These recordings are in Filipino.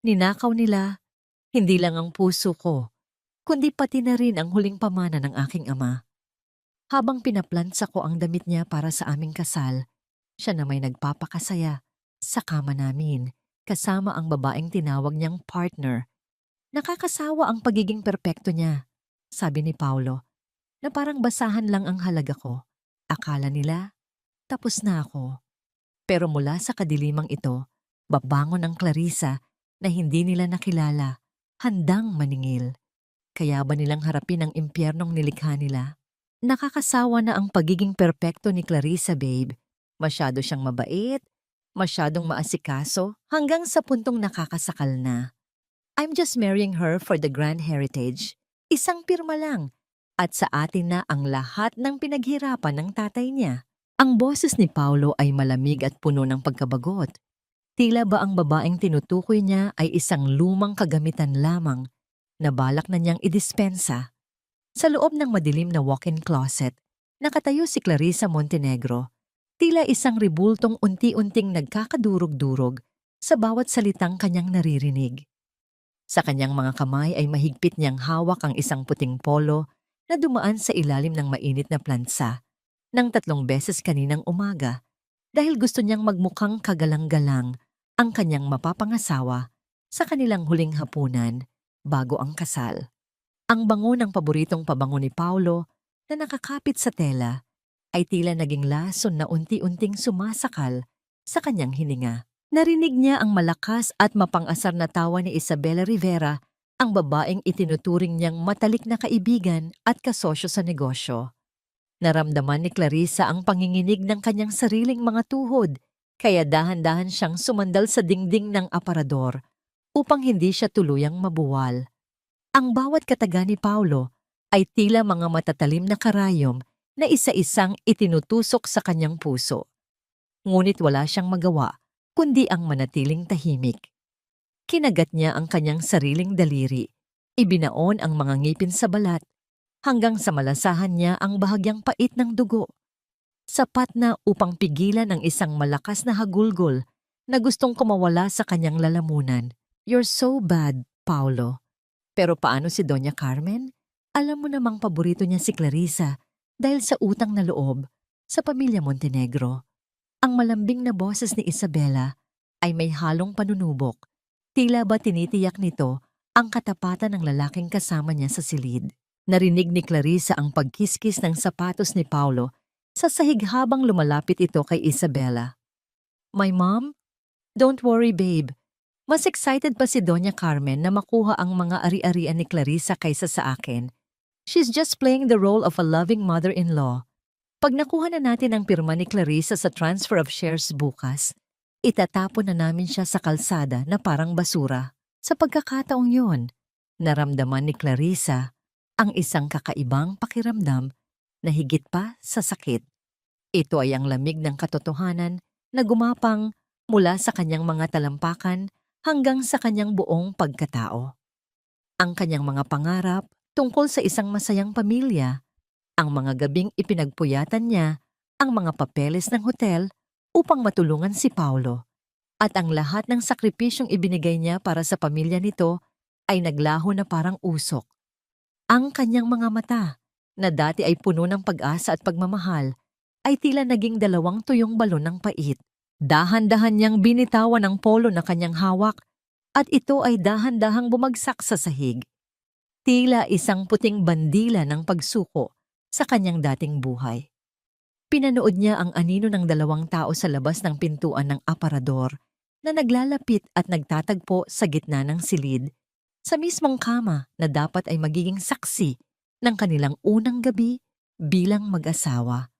Ninakaw nila hindi lang ang puso ko, kundi pati na rin ang huling pamana ng aking ama. Habang pinaplansa ko ang damit niya para sa aming kasal, siya na may nagpapakasaya sa kama namin kasama ang babaeng tinawag niyang partner. Nakakasawa ang pagiging perpekto niya, sabi ni Paulo, na parang basahan lang ang halaga ko. Akala nila, tapos na ako. Pero mula sa kadilimang ito, babangon ang Clarissa na hindi nila nakilala, handang maningil. Kaya ba nilang harapin ang impyernong nilikha nila? Nakakasawa na ang pagiging perpekto ni Clarissa, babe. Masyado siyang mabait, masyadong maasikaso, hanggang sa puntong nakakasakal na. I'm just marrying her for the grand heritage. Isang pirma lang. At sa atin na ang lahat ng pinaghirapan ng tatay niya. Ang boses ni Paulo ay malamig at puno ng pagkabagot. Tila ba ang babaeng tinutukoy niya ay isang lumang kagamitan lamang na balak na niyang idispensa. Sa loob ng madilim na walk-in closet, nakatayo si Clarissa Montenegro, tila isang ribultong unti-unting nagkakadurog-durog sa bawat salitang kanyang naririnig. Sa kanyang mga kamay ay mahigpit niyang hawak ang isang puting polo na dumaan sa ilalim ng mainit na plansa ng 3 beses kaninang umaga dahil gusto niyang magmukhang kagalang-galang ang kanyang mapapangasawa sa kanilang huling hapunan bago ang kasal. Ang bango ng paboritong pabango ni Paulo na nakakapit sa tela ay tila naging lason na unti-unting sumasakal sa kanyang hininga. Narinig niya ang malakas at mapang-asar na tawa ni Isabela Rivera, ang babaeng itinuturing niyang matalik na kaibigan at kasosyo sa negosyo. Naramdaman ni Clarissa ang panginginig ng kanyang sariling mga tuhod, kaya dahan-dahan siyang sumandal sa dingding ng aparador upang hindi siya tuluyang mabuwal. Ang bawat kataga ni Paulo ay tila mga matatalim na karayom na isa-isang itinutusok sa kanyang puso. Ngunit wala siyang magawa, kundi ang manatiling tahimik. Kinagat niya ang kanyang sariling daliri, ibinaon ang mga ngipin sa balat, hanggang sa malasahan niya ang bahagyang pait ng dugo. Sapat na upang pigilan ang isang malakas na hagulgol na gustong kumawala sa kanyang lalamunan. You're so bad, Paulo. Pero paano si Doña Carmen? Alam mo namang paborito niya si Clarissa dahil sa utang na loob sa pamilya Montenegro. Ang malambing na boses ni Isabela ay may halong panunubok. Tila ba tinitiyak nito ang katapatan ng lalaking kasama niya sa silid. Narinig ni Clarissa ang pagkiskis ng sapatos ni Paulo sa sahig habang lumalapit ito kay Isabela. My mom? Don't worry, babe. Mas excited pa si Doña Carmen na makuha ang mga ari-arian ni Clarissa kaysa sa akin. She's just playing the role of a loving mother-in-law. Pag nakuha na natin ang pirma ni Clarissa sa transfer of shares bukas, itatapon na namin siya sa kalsada na parang basura. Sa pagkakataong yon, naramdaman ni Clarissa ang isang kakaibang pakiramdam na higit pa sa sakit. Ito ay ang lamig ng katotohanan na gumapang mula sa kanyang mga talampakan hanggang sa kanyang buong pagkatao. Ang kanyang mga pangarap tungkol sa isang masayang pamilya, ang mga gabing ipinagpuyatan niya, ang mga papeles ng hotel upang matulungan si Paulo, at ang lahat ng sakripisyong ibinigay niya para sa pamilya nito ay naglaho na parang usok. Ang kanyang mga mata, na dati ay puno ng pag-asa at pagmamahal, ay tila naging 2 tuyong balon ng pait. Dahan-dahan niyang binitawan ang polo na kanyang hawak at ito ay dahan-dahang bumagsak sa sahig. Tila isang puting bandila ng pagsuko sa kanyang dating buhay. Pinanood niya ang anino ng 2 tao sa labas ng pintuan ng aparador na naglalapit at nagtatagpo sa gitna ng silid, sa mismong kama na dapat ay magiging saksi ng kanilang unang gabi bilang mag-asawa.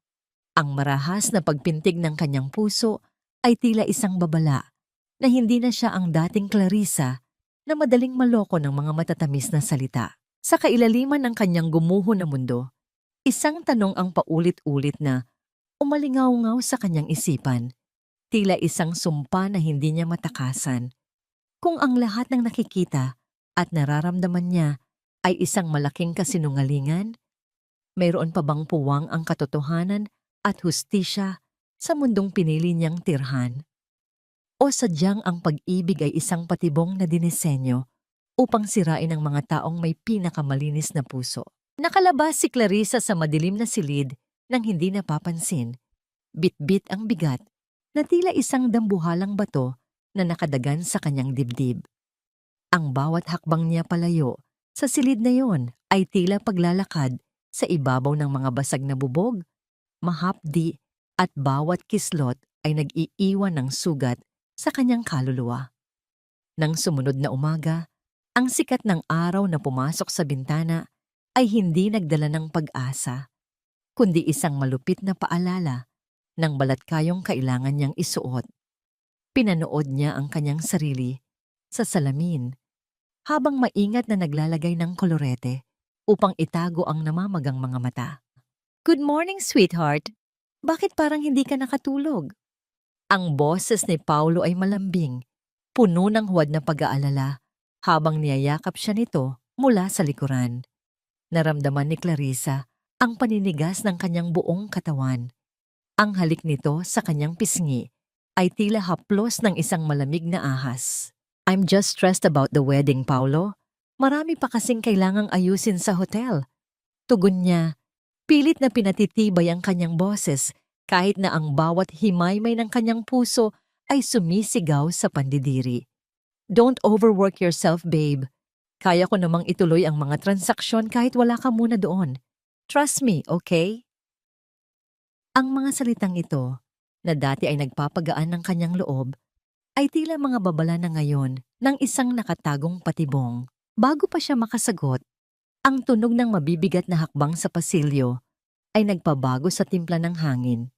Ang marahas na pagpintig ng kanyang puso ay tila isang babala na hindi na siya ang dating Clarissa na madaling maloko ng mga matatamis na salita. Sa kailaliman ng kanyang gumuho na mundo, isang tanong ang paulit-ulit na umalingaw-ngaw sa kanyang isipan, tila isang sumpa na hindi niya matakasan. Kung ang lahat ng nakikita at nararamdaman niya ay isang malaking kasinungalingan, mayroon pa bang puwang ang katotohanan at hustisya sa mundong pinili niyang tirhan? O sadyang ang pag-ibig ay isang patibong na dinisenyo upang sirain ang mga taong may pinakamalinis na puso? Nakalabas si Clarissa sa madilim na silid nang hindi napapansin. Bit-bit ang bigat na tila isang dambuhalang bato na nakadagan sa kanyang dibdib. Ang bawat hakbang niya palayo sa silid na yon ay tila paglalakad sa ibabaw ng mga basag na bubog, mahapdi, at bawat kislot ay nag-iiwan ng sugat sa kanyang kaluluwa. Nang sumunod na umaga, ang sikat ng araw na pumasok sa bintana ay hindi nagdala ng pag-asa, kundi isang malupit na paalala ng balatkayong kailangan niyang isuot. Pinanood niya ang kanyang sarili sa salamin habang maingat na naglalagay ng kolorete upang itago ang namamagang mga mata. "Good morning, sweetheart. Bakit parang hindi ka nakatulog?" Ang boses ni Paulo ay malambing, puno ng huwad na pag-aalala habang niyayakap siya nito mula sa likuran. Naramdaman ni Clarissa ang paninigas ng kanyang buong katawan. Ang halik nito sa kanyang pisngi ay tila haplos ng isang malamig na ahas. "I'm just stressed about the wedding, Paulo. Marami pa kasing kailangang ayusin sa hotel." Tugon niya, pilit na pinatitibay ang kanyang boses kahit na ang bawat himaymay ng kanyang puso ay sumisigaw sa pandidiri. "Don't overwork yourself, babe. Kaya ko namang ituloy ang mga transaksyon kahit wala ka muna doon. Trust me, okay?" Ang mga salitang ito, na dati ay nagpapagaan ng kanyang loob, ay tila mga babala na ngayon ng isang nakatagong patibong. Bago pa siya makasagot, ang tunog ng mabibigat na hakbang sa pasilyo ay nagpabago sa timpla ng hangin.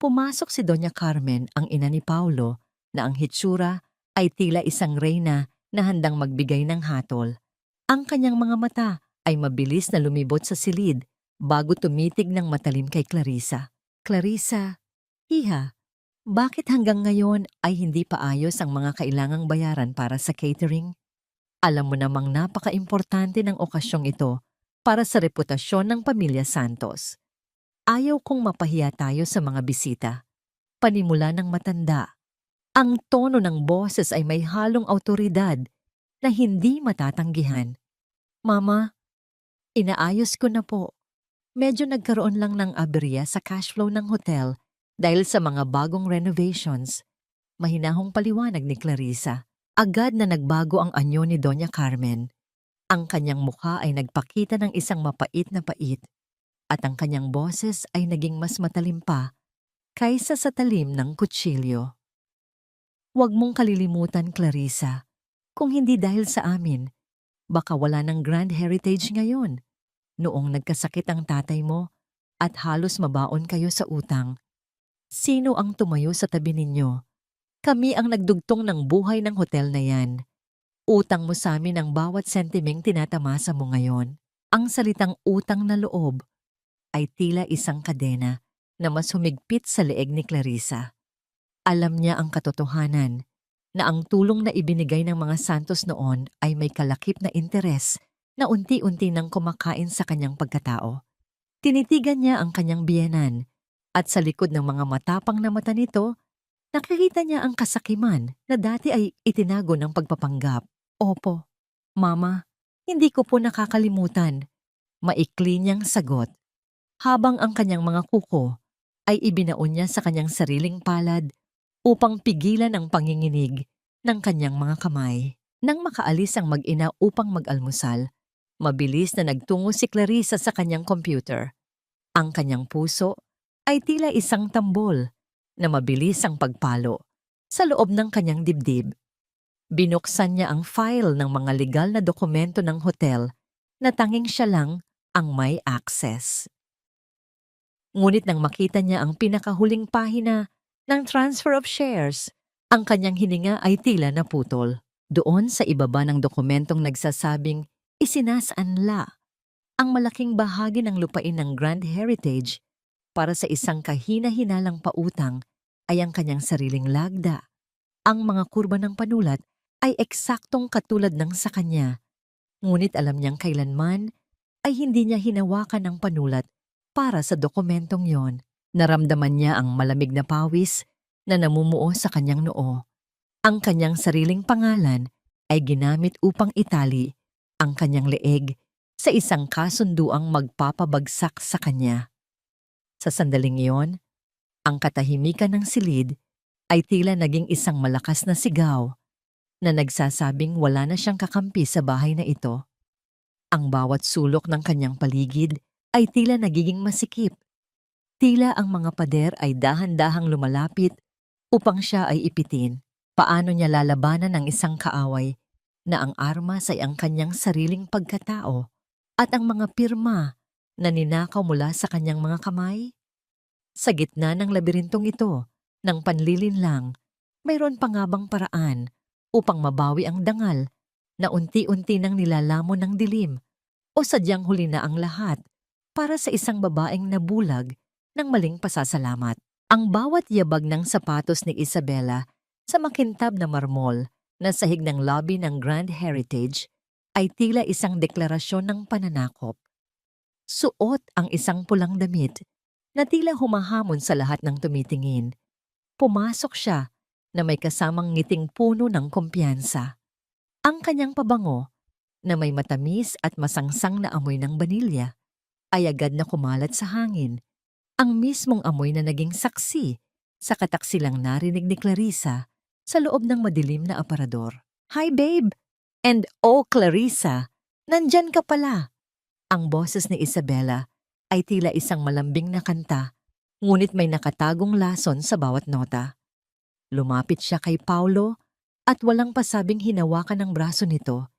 Pumasok si Doña Carmen, ang ina ni Paulo, na ang hitsura ay tila isang reyna na handang magbigay ng hatol. Ang kanyang mga mata ay mabilis na lumibot sa silid bago tumitig ng matalim kay Clarissa. "Clarissa, iha, bakit hanggang ngayon ay hindi pa ayos ang mga kailangang bayaran para sa catering? Alam mo namang napaka-importante ng okasyong ito para sa reputasyon ng pamilya Santos. Ayaw kong mapahiya tayo sa mga bisita." Panimula ng matanda. Ang tono ng boses ay may halong awtoridad na hindi matatanggihan. "Mama, inaayos ko na po. Medyo nagkaroon lang ng aberya sa cash flow ng hotel dahil sa mga bagong renovations." Mahinahong paliwanag ni Clarissa. Agad na nagbago ang anyo ni Doña Carmen. Ang kanyang mukha ay nagpakita ng isang mapait na pait at ang kanyang boses ay naging mas matalim pa kaysa sa talim ng kutsilyo. "Huwag mong kalilimutan, Clarissa, kung hindi dahil sa amin, baka wala ng Grand Heritage ngayon. Noong nagkasakit ang tatay mo at halos mabaon kayo sa utang, sino ang tumayo sa tabi ninyo? Kami ang nagdugtong ng buhay ng hotel na yan. Utang mo sa amin ang bawat sentimeng tinatamasa mo ngayon." Ang salitang utang na loob ay tila isang kadena na mas humigpit sa leeg ni Clarissa. Alam niya ang katotohanan na ang tulong na ibinigay ng mga Santos noon ay may kalakip na interes na unti-unti nang kumakain sa kanyang pagkatao. Tinitigan niya ang kanyang biyenan at sa likod ng mga matapang na mata nito, nakikita niya ang kasakiman na dati ay itinago ng pagpapanggap. "Opo, Mama, hindi ko po nakakalimutan." Maikli niyang sagot, habang ang kanyang mga kuko ay ibinaon niya sa kanyang sariling palad upang pigilan ang panginginig ng kanyang mga kamay. Nang makaalis ang mag-ina upang mag-almusal, mabilis na nagtungo si Clarissa sa kanyang computer. Ang kanyang puso ay tila isang tambol na mabilis ang pagpalo sa loob ng kanyang dibdib. Binuksan niya ang file ng mga legal na dokumento ng hotel na tanging siya lang ang may access. Ngunit nang makita niya ang pinakahuling pahina ng transfer of shares, ang kanyang hininga ay tila naputol. Doon sa ibaba ng dokumentong nagsasabing isinasanla ang malaking bahagi ng lupain ng Grand Heritage para sa isang kahina-hinalang pautang ay ang kanyang sariling lagda. Ang mga kurba ng panulat ay eksaktong katulad ng sa kanya, ngunit alam niyang kailanman ay hindi niya hinawakan ang panulat para sa dokumentong yon. Naramdaman niya ang malamig na pawis na namumuo sa kanyang noo. Ang kanyang sariling pangalan ay ginamit upang itali ang kanyang leeg sa isang kasunduang magpapabagsak sa kanya. Sa sandaling iyon, ang katahimikan ng silid ay tila naging isang malakas na sigaw na nagsasabing wala na siyang kakampi sa bahay na ito. Ang bawat sulok ng kanyang paligid ay tila nagiging masikip. Tila ang mga pader ay dahan-dahang lumalapit upang siya ay ipitin. Paano niya lalabanan ang isang kaaway na ang armas ay ang kanyang sariling pagkatao at ang mga pirma na ninakaw mula sa kanyang mga kamay? Sa gitna ng labirintong ito, ng panlilinlang, mayroon pa nga bang paraan upang mabawi ang dangal na unti-unti nang nilalamon ng dilim o sadyang huli na ang lahat para sa isang babaeng nabulag ng maling pasasalamat? Ang bawat yabag ng sapatos ni Isabela sa makintab na marmol na sahig ng lobby ng Grand Heritage ay tila isang deklarasyon ng pananakop. Suot ang isang pulang damit na tila humahamon sa lahat ng tumitingin. Pumasok siya na may kasamang ngiting puno ng kumpiyansa. Ang kanyang pabango, na may matamis at masangsang na amoy ng banilya, ay agad na kumalat sa hangin. Ang mismong amoy na naging saksi sa kataksilang narinig ni Clarissa sa loob ng madilim na aparador. "Hi, babe!" And oh, Clarissa, nandyan ka pala! Ang boses ni Isabela ay tila isang malambing na kanta, ngunit may nakatagong lason sa bawat nota. Lumapit siya kay Paulo at walang pasabing hinawakan ng braso nito,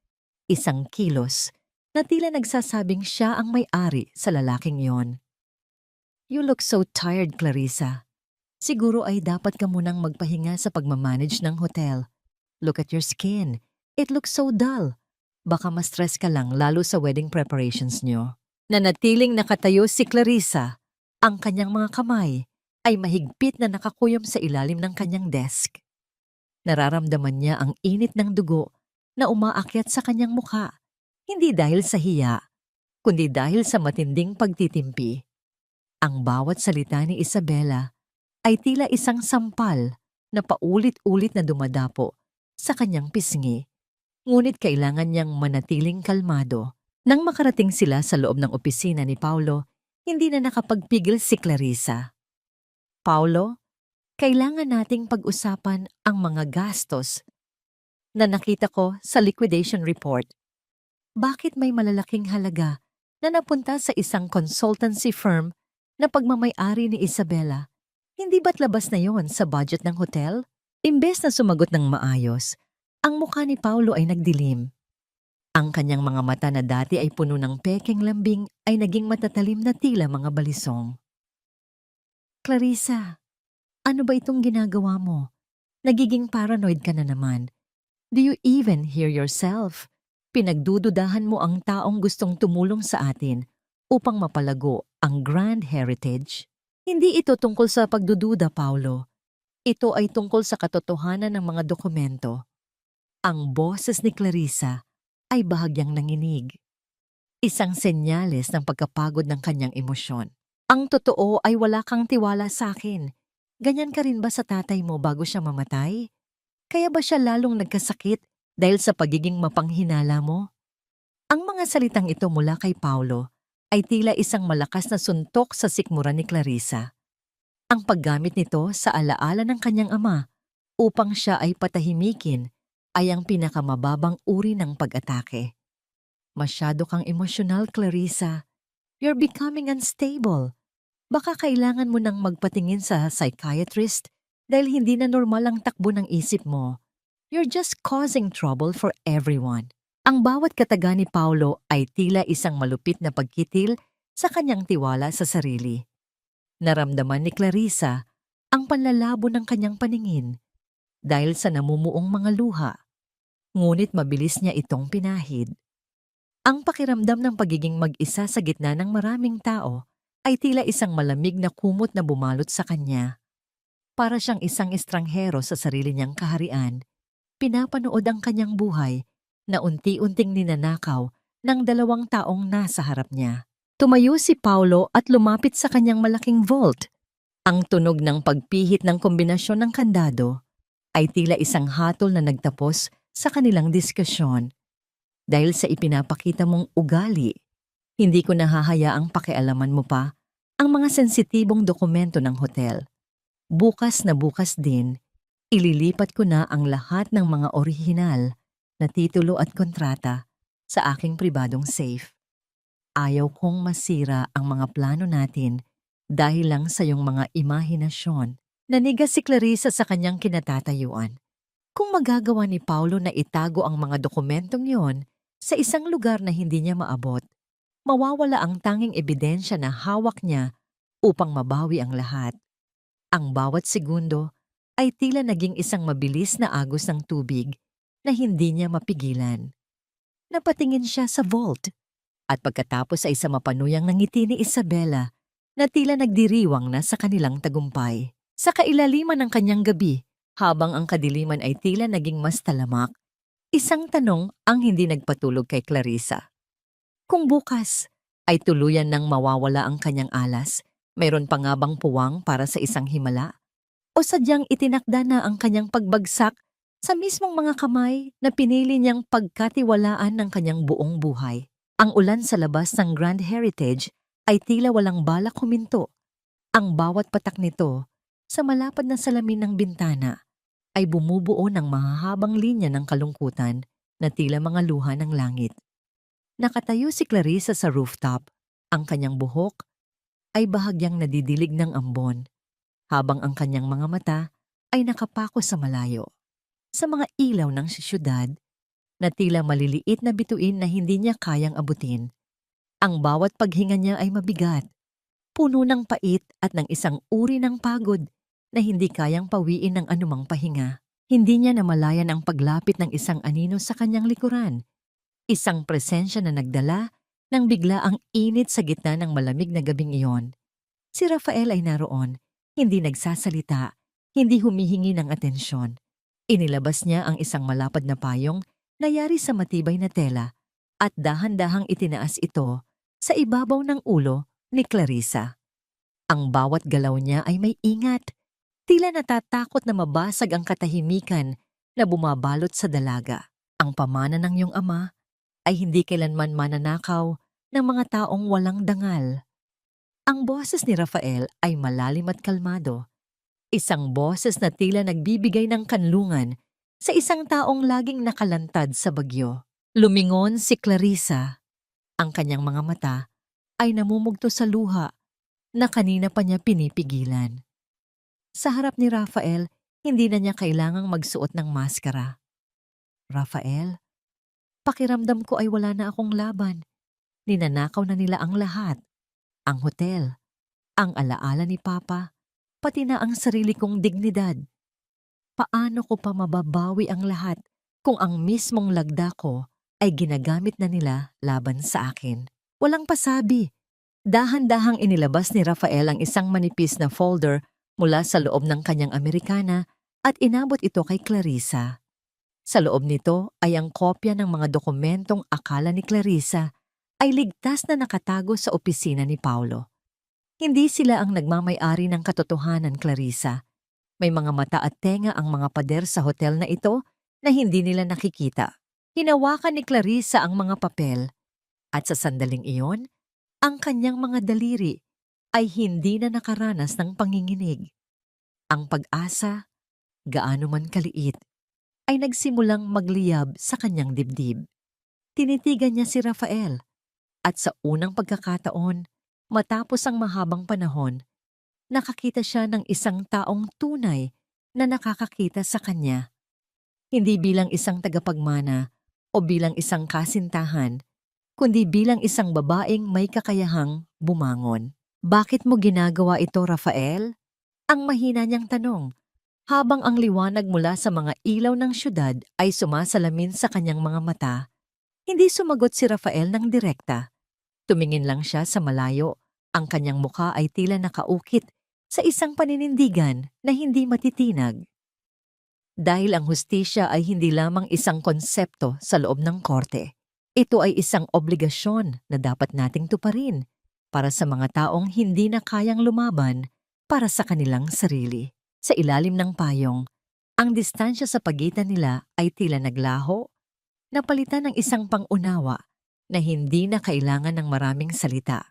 isang kilos na tila nagsasabing siya ang may-ari sa lalaking yon. "You look so tired, Clarissa. Siguro ay dapat ka munang magpahinga sa pagmamanage ng hotel. Look at your skin. It looks so dull. Baka ma-stress ka lang lalo sa wedding preparations niyo." Nanatiling nakatayo si Clarissa. Ang kanyang mga kamay ay mahigpit na nakakuyom sa ilalim ng kanyang desk. Nararamdaman niya ang init ng dugo na umaakyat sa kanyang mukha, hindi dahil sa hiya, kundi dahil sa matinding pagtitimpi. Ang bawat salita ni Isabela ay tila isang sampal na paulit-ulit na dumadapo sa kanyang pisngi. Ngunit kailangan niyang manatiling kalmado. Nang makarating sila sa loob ng opisina ni Paulo, hindi na nakapagpigil si Clarissa. "Paulo, kailangan nating pag-usapan ang mga gastos na nakita ko sa liquidation report. Bakit may malalaking halaga na napunta sa isang consultancy firm na pagmamay-ari ni Isabela? Hindi ba't labas na yon sa budget ng hotel?" Imbes na sumagot ng maayos, ang mukha ni Paulo ay nagdilim. Ang kanyang mga mata na dati ay puno ng pekeng lambing ay naging matatalim na tila mga balisong. "Clarissa, ano ba itong ginagawa mo? Nagiging paranoid ka na naman. Do you even hear yourself? Pinagdududahan mo ang taong gustong tumulong sa atin upang mapalago ang Grand Heritage. Hindi ito tungkol sa pagdududa, Paulo. Ito ay tungkol sa katotohanan ng mga dokumento." Ang boses ni Clarissa ay bahagyang nanginig. Isang senyales ng pagkapagod ng kanyang emosyon. "Ang totoo ay wala kang tiwala sa akin. Ganyan ka rin ba sa tatay mo bago siya mamatay? Kaya ba siya lalong nagkasakit dahil sa pagiging mapanghinala mo?" Ang mga salitang ito mula kay Paulo ay tila isang malakas na suntok sa sikmura ni Clarissa. Ang paggamit nito sa alaala ng kanyang ama upang siya ay patahimikin ay ang pinakamababang uri ng pag-atake. "Masyado kang emosyonal, Clarissa. You're becoming unstable. Baka kailangan mo nang magpatingin sa psychiatrist dahil hindi na normal ang takbo ng isip mo. You're just causing trouble for everyone." Ang bawat kataga ni Paulo ay tila isang malupit na pagkitil sa kanyang tiwala sa sarili. Naramdaman ni Clarissa ang panlalabo ng kanyang paningin dahil sa namumuong mga luha. Ngunit mabilis niya itong pinahid. Ang pakiramdam ng pagiging mag-isa sa gitna ng maraming tao ay tila isang malamig na kumot na bumalot sa kanya. Para siyang isang estranghero sa sarili niyang kaharian, pinapanood ang kanyang buhay na unti-unting ninanakaw ng 2 taong nasa harap niya. Tumayo si Paulo at lumapit sa kanyang malaking vault. Ang tunog ng pagpihit ng kombinasyon ng kandado ay tila isang hatol na nagtapos sa kanilang diskusyon. Dahil sa ipinapakita mong ugali, hindi ko nahahayaang pakialaman mo pa ang mga sensitibong dokumento ng hotel. Bukas na bukas din, ililipat ko na ang lahat ng mga orihinal na titulo at kontrata sa aking pribadong safe. Ayaw kong masira ang mga plano natin dahil lang sa iyong mga imahinasyon. Nanigas si Clarissa sa kanyang kinatatayuan. Kung magagawa ni Paulo na itago ang mga dokumentong yon sa isang lugar na hindi niya maabot, mawawala ang tanging ebidensya na hawak niya upang mabawi ang lahat. Ang bawat segundo ay tila naging isang mabilis na agos ng tubig na hindi niya mapigilan. Napatingin siya sa vault at pagkatapos ay sa mapanuyang ngiti ni Isabela na tila nagdiriwang na sa kanilang tagumpay. Sa kailaliman ng kanyang gabi, habang ang kadiliman ay tila naging mas talamak, isang tanong ang hindi nagpatulog kay Clarissa. Kung bukas ay tuluyan nang mawawala ang kanyang alas, mayroon pa nga bang puwang para sa isang himala? O sadyang itinakda na ang kanyang pagbagsak sa mismong mga kamay na pinili niyang pagkatiwalaan ng kanyang buong buhay? Ang ulan sa labas ng Grand Heritage ay tila walang balak huminto. Ang bawat patak nito sa malapad na salamin ng bintana ay bumubuo ng mahahabang linya ng kalungkutan na tila mga luha ng langit. Nakatayo si Clarissa sa rooftop. Ang kanyang buhok ay bahagyang nadidilig ng ambon, habang ang kanyang mga mata ay nakapako sa malayo, sa mga ilaw ng siyudad na tila maliliit na bituin na hindi niya kayang abutin. Ang bawat paghinga niya ay mabigat, puno ng pait at ng isang uri ng pagod na hindi kayang pawiin ng anumang pahinga. Hindi niya namalayan ang paglapit ng isang anino sa kanyang likuran, isang presensya na nagdala ng bigla ang init sa gitna ng malamig na gabing iyon. Si Rafael ay naroon, hindi nagsasalita, hindi humihingi ng atensyon. Inilabas niya ang isang malapad na payong na yari sa matibay na tela at dahan-dahang itinaas ito sa ibabaw ng ulo ni Clarissa. Ang bawat galaw niya ay may ingat, tila natatakot na mabasag ang katahimikan na bumabalot sa dalaga. Ang pamana ng iyong ama ay hindi kailanman mananakaw ng mga taong walang dangal. Ang boses ni Rafael ay malalim at kalmado. Isang boses na tila nagbibigay ng kanlungan sa isang taong laging nakalantad sa bagyo. Lumingon si Clarissa. Ang kanyang mga mata ay namumugto sa luha na kanina pa niya pinipigilan. Sa harap ni Rafael, hindi na niya kailangang magsuot ng maskara. Rafael, pakiramdam ko ay wala na akong laban. Ninanakaw na nila ang lahat. Ang hotel, ang alaala ni Papa, pati na ang sarili kong dignidad. Paano ko pa mababawi ang lahat kung ang mismong lagda ko ay ginagamit na nila laban sa akin? Walang pasabi. Dahan-dahang inilabas ni Rafael ang isang manipis na folder mula sa loob ng kanyang Amerikana at inabot ito kay Clarissa. Sa loob nito ay ang kopya ng mga dokumentong akala ni Clarissa ay ligtas na nakatago sa opisina ni Paulo. Hindi sila ang nagmamay-ari ng katotohanan, Clarissa. May mga mata at tenga ang mga pader sa hotel na ito na hindi nila nakikita. Hinawakan ni Clarissa ang mga papel at sa sandaling iyon, ang kanyang mga daliri ay hindi na nakaranas ng panginginig. Ang pag-asa, gaano man kaliit, ay nagsimulang magliyab sa kanyang dibdib. Tinitigan niya si Rafael at sa unang pagkakataon, matapos ang mahabang panahon, nakakita siya ng isang taong tunay na nakakakita sa kanya. Hindi bilang isang tagapagmana o bilang isang kasintahan, kundi bilang isang babaeng may kakayahang bumangon. Bakit mo ginagawa ito, Rafael? Ang mahina niyang tanong, habang ang liwanag mula sa mga ilaw ng syudad ay sumasalamin sa kanyang mga mata. Hindi sumagot si Rafael ng direkta. Tumingin lang siya sa malayo. Ang kanyang mukha ay tila nakaukit sa isang paninindigan na hindi matitinag. Dahil ang hustisya ay hindi lamang isang konsepto sa loob ng korte. Ito ay isang obligasyon na dapat nating tuparin para sa mga taong hindi na kayang lumaban para sa kanilang sarili. Sa ilalim ng payong, Ang distansya sa pagitan nila ay tila naglaho, napalitan ng isang pangunawa na hindi na kailangan ng maraming salita.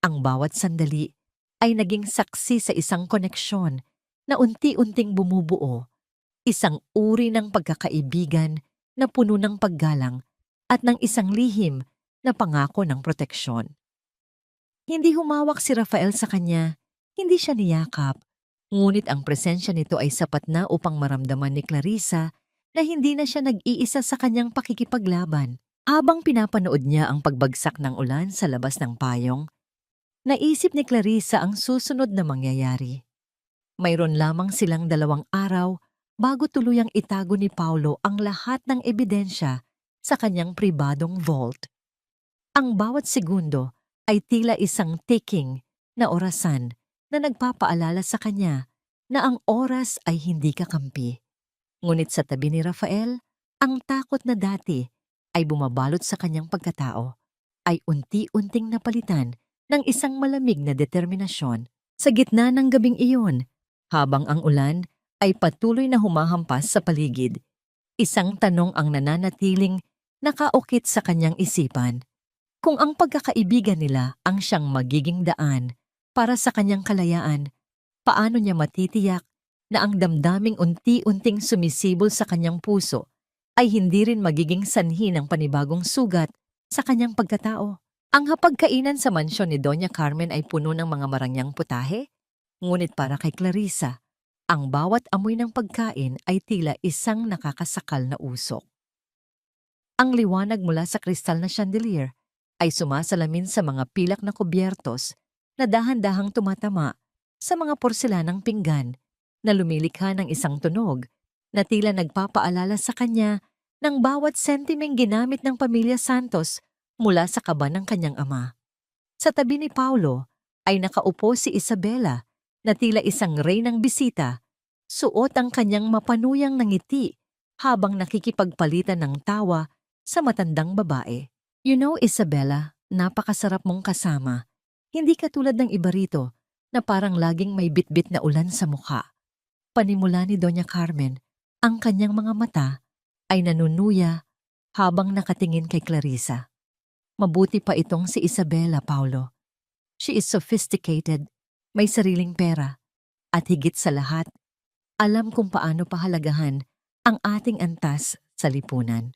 Ang bawat sandali ay naging saksi sa isang koneksyon na unti-unting bumubuo, isang uri ng pagkakaibigan na puno ng paggalang at ng isang lihim na pangako ng proteksyon. Hindi humawak si Rafael sa kanya, hindi siya niyakap, ngunit ang presensya nito ay sapat na upang maramdaman ni Clarissa na hindi na siya nag-iisa sa kanyang pakikipaglaban. Habang pinapanood niya ang pagbagsak ng ulan sa labas ng payong, naisip ni Clarissa ang susunod na mangyayari. Mayroon lamang silang 2 araw bago tuluyang itago ni Paulo ang lahat ng ebidensya sa kanyang pribadong vault. Ang bawat segundo ay tila isang ticking na orasan na nagpapaalala sa kanya na ang oras ay hindi kakampi. Ngunit sa tabi ni Rafael, ang takot na dati ay bumabalot sa kanyang pagkatao ay unti-unting napalitan ng isang malamig na determinasyon. Sa gitna ng gabing iyon, habang ang ulan ay patuloy na humahampas sa paligid, isang tanong ang nananatiling nakaukit sa kanyang isipan. Kung ang pagkakaibigan nila ang siyang magiging daan para sa kanyang kalayaan, paano niya matitiyak na ang damdaming unti-unting sumisibol sa kanyang puso ay hindi rin magiging sanhi ng panibagong sugat sa kanyang pagkatao? Ang hapagkainan sa mansyon ni Doña Carmen ay puno ng mga marangyang putahe, ngunit para kay Clarissa, ang bawat amoy ng pagkain ay tila isang nakakasakal na usok. Ang liwanag mula sa kristal na chandelier ay sumasalamin sa mga pilak na kubyertos na dahan-dahang tumatama sa mga porselanang pinggan na lumilikha ng isang tunog na tila nagpapaalala sa kanya ng bawat sentimeng ginamit ng pamilya Santos mula sa kaban ng kanyang ama. Sa tabi ni Paulo ay nakaupo si Isabela na tila isang reynang bisita, suot ang kanyang mapanuyang ngiti habang nakikipagpalitan ng tawa sa matandang babae. You know, Isabela, napakasarap mong kasama. Hindi katulad ng iba rito na parang laging may bitbit na ulan sa mukha. Panimula ni Doña Carmen, ang kanyang mga mata ay nanunuya habang nakatingin kay Clarissa. Mabuti pa itong si Isabela, Paulo. She is sophisticated, may sariling pera, at higit sa lahat, alam kung paano pahalagahan ang ating antas sa lipunan.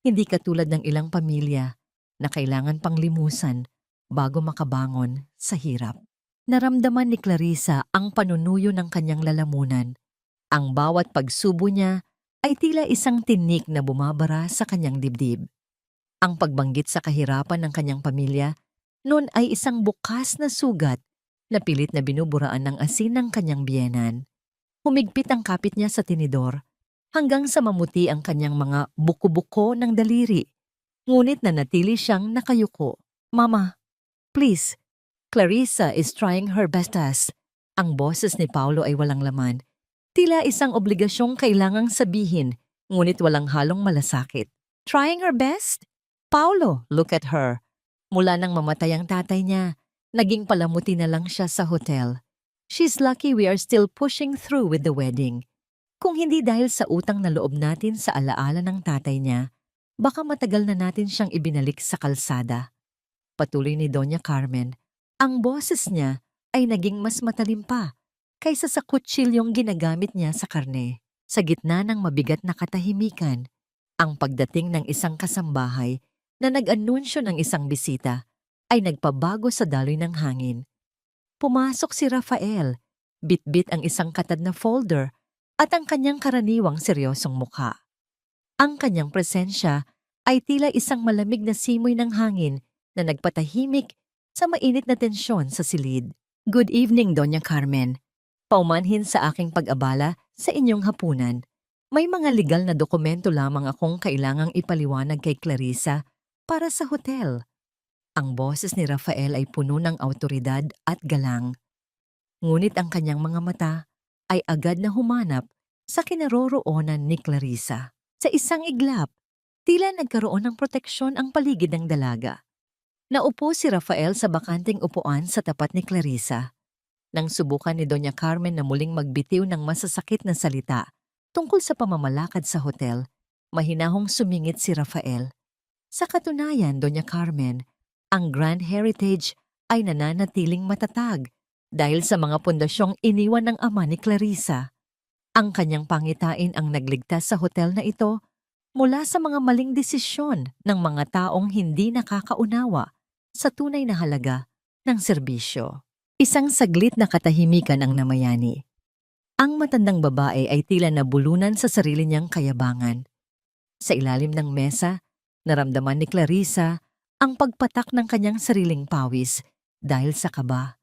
Hindi katulad ng ilang pamilya na kailangan pang limusan bago makabangon sa hirap. Naramdaman ni Clarissa ang panunuyo ng kanyang lalamunan. Ang bawat pagsubo niya ay tila isang tinik na bumabara sa kanyang dibdib. Ang pagbanggit sa kahirapan ng kanyang pamilya noon ay isang bukas na sugat na pilit na binuburaan ng asin ng kanyang biyenan. Humigpit ang kapit niya sa tinidor hanggang sa mamuti ang kanyang mga buko-buko ng daliri. Ngunit nanatili siyang nakayuko. Mama, please. Clarissa is trying her best as. Ang boses ni Paulo ay walang laman. Tila isang obligasyong kailangang sabihin, ngunit walang halong malasakit. Trying her best? Paulo, look at her. Mula nang mamatay ang tatay niya, naging palamuti na lang siya sa hotel. She's lucky we are still pushing through with the wedding. Kung hindi dahil sa utang na loob natin sa alaala ng tatay niya, baka matagal na natin siyang ibinalik sa kalsada. Patuloy ni Doña Carmen. Ang boses niya ay naging mas matalim pa kaysa sa kutsilyong ginagamit niya sa karne. Sa gitna ng mabigat na katahimikan, ang pagdating ng isang kasambahay na nag-anunsyo ng isang bisita ay nagpabago sa daloy ng hangin. Pumasok si Rafael, bitbit ang isang katad na folder at ang kanyang karaniwang seryosong mukha. Ang kanyang presensya ay tila isang malamig na simoy ng hangin na nagpatahimik sa mainit na tensyon sa silid. Good evening, Doña Carmen. Paumanhin sa aking pag-abala sa inyong hapunan. May mga legal na dokumento lamang akong kailangang ipaliwanag kay Clarissa para sa hotel. Ang boses ni Rafael ay puno ng awtoridad at galang. Ngunit ang kanyang mga mata ay agad na humanap sa kinaroroonan ni Clarissa. Sa isang iglap, tila nagkaroon ng proteksyon ang paligid ng dalaga. Naupo si Rafael sa bakanting upuan sa tapat ni Clarissa. Nang subukan ni Doña Carmen na muling magbitiw ng masasakit na salita, Tungkol sa pamamalakad sa hotel, mahinahong sumingit si Rafael. Sa katunayan, Doña Carmen, ang Grand Heritage ay nananatiling matatag dahil sa mga pundasyong iniwan ng ama ni Clarissa. Ang kanyang pangitain ang nagligtas sa hotel na ito mula sa mga maling desisyon ng mga taong hindi nakakaunawa sa tunay na halaga ng serbisyo. Isang saglit na katahimikan ang namayani. Ang matandang babae ay tila nabulunan sa sarili niyang kayabangan. Sa ilalim ng mesa, naramdaman ni Clarissa ang pagpatak ng kanyang sariling pawis dahil sa kaba.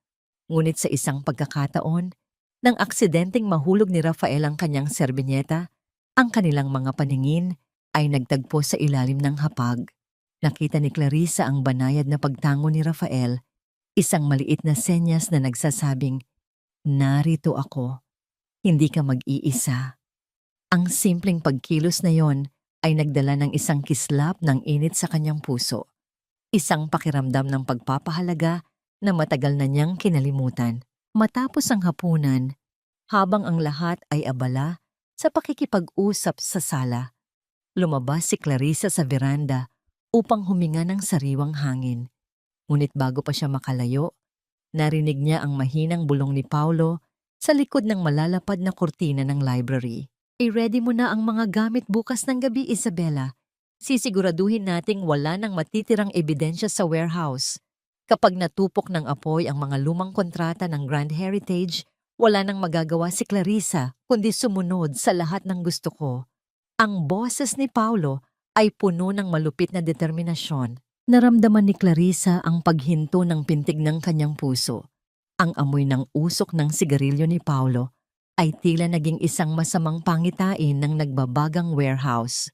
Ngunit sa isang pagkakataon, nang aksidenteng mahulog ni Rafael ang kanyang serbinyeta, ang kanilang mga paningin ay nagtagpo sa ilalim ng hapag. Nakita ni Clarissa ang banayad na pagtango ni Rafael, isang maliit na senyas na nagsasabing, "Narito ako. Hindi ka mag-iisa." Ang simpleng pagkilos na yon ay nagdala ng isang kislap ng init sa kanyang puso. Isang pakiramdam ng pagpapahalaga na matagal na niyang kinalimutan. Matapos ang hapunan, habang ang lahat ay abala sa pakikipag-usap sa sala, lumabas si Clarissa sa veranda upang huminga ng sariwang hangin. Ngunit bago pa siya makalayo, narinig niya ang mahinang bulong ni Paulo sa likod ng malalapad na kurtina ng library. "I-ready mo na ang mga gamit bukas ng gabi, Isabela. Sisiguraduhin nating wala nang matitirang ebidensya sa warehouse. Kapag natupok ng apoy ang mga lumang kontrata ng Grand Heritage, wala nang magagawa si Clarissa kundi sumunod sa lahat ng gusto ko." Ang boses ni Paulo ay puno ng malupit na determinasyon. Naramdaman ni Clarissa ang paghinto ng pintig ng kanyang puso. Ang amoy ng usok ng sigarilyo ni Paulo ay tila naging isang masamang pangitain ng nagbabagang warehouse.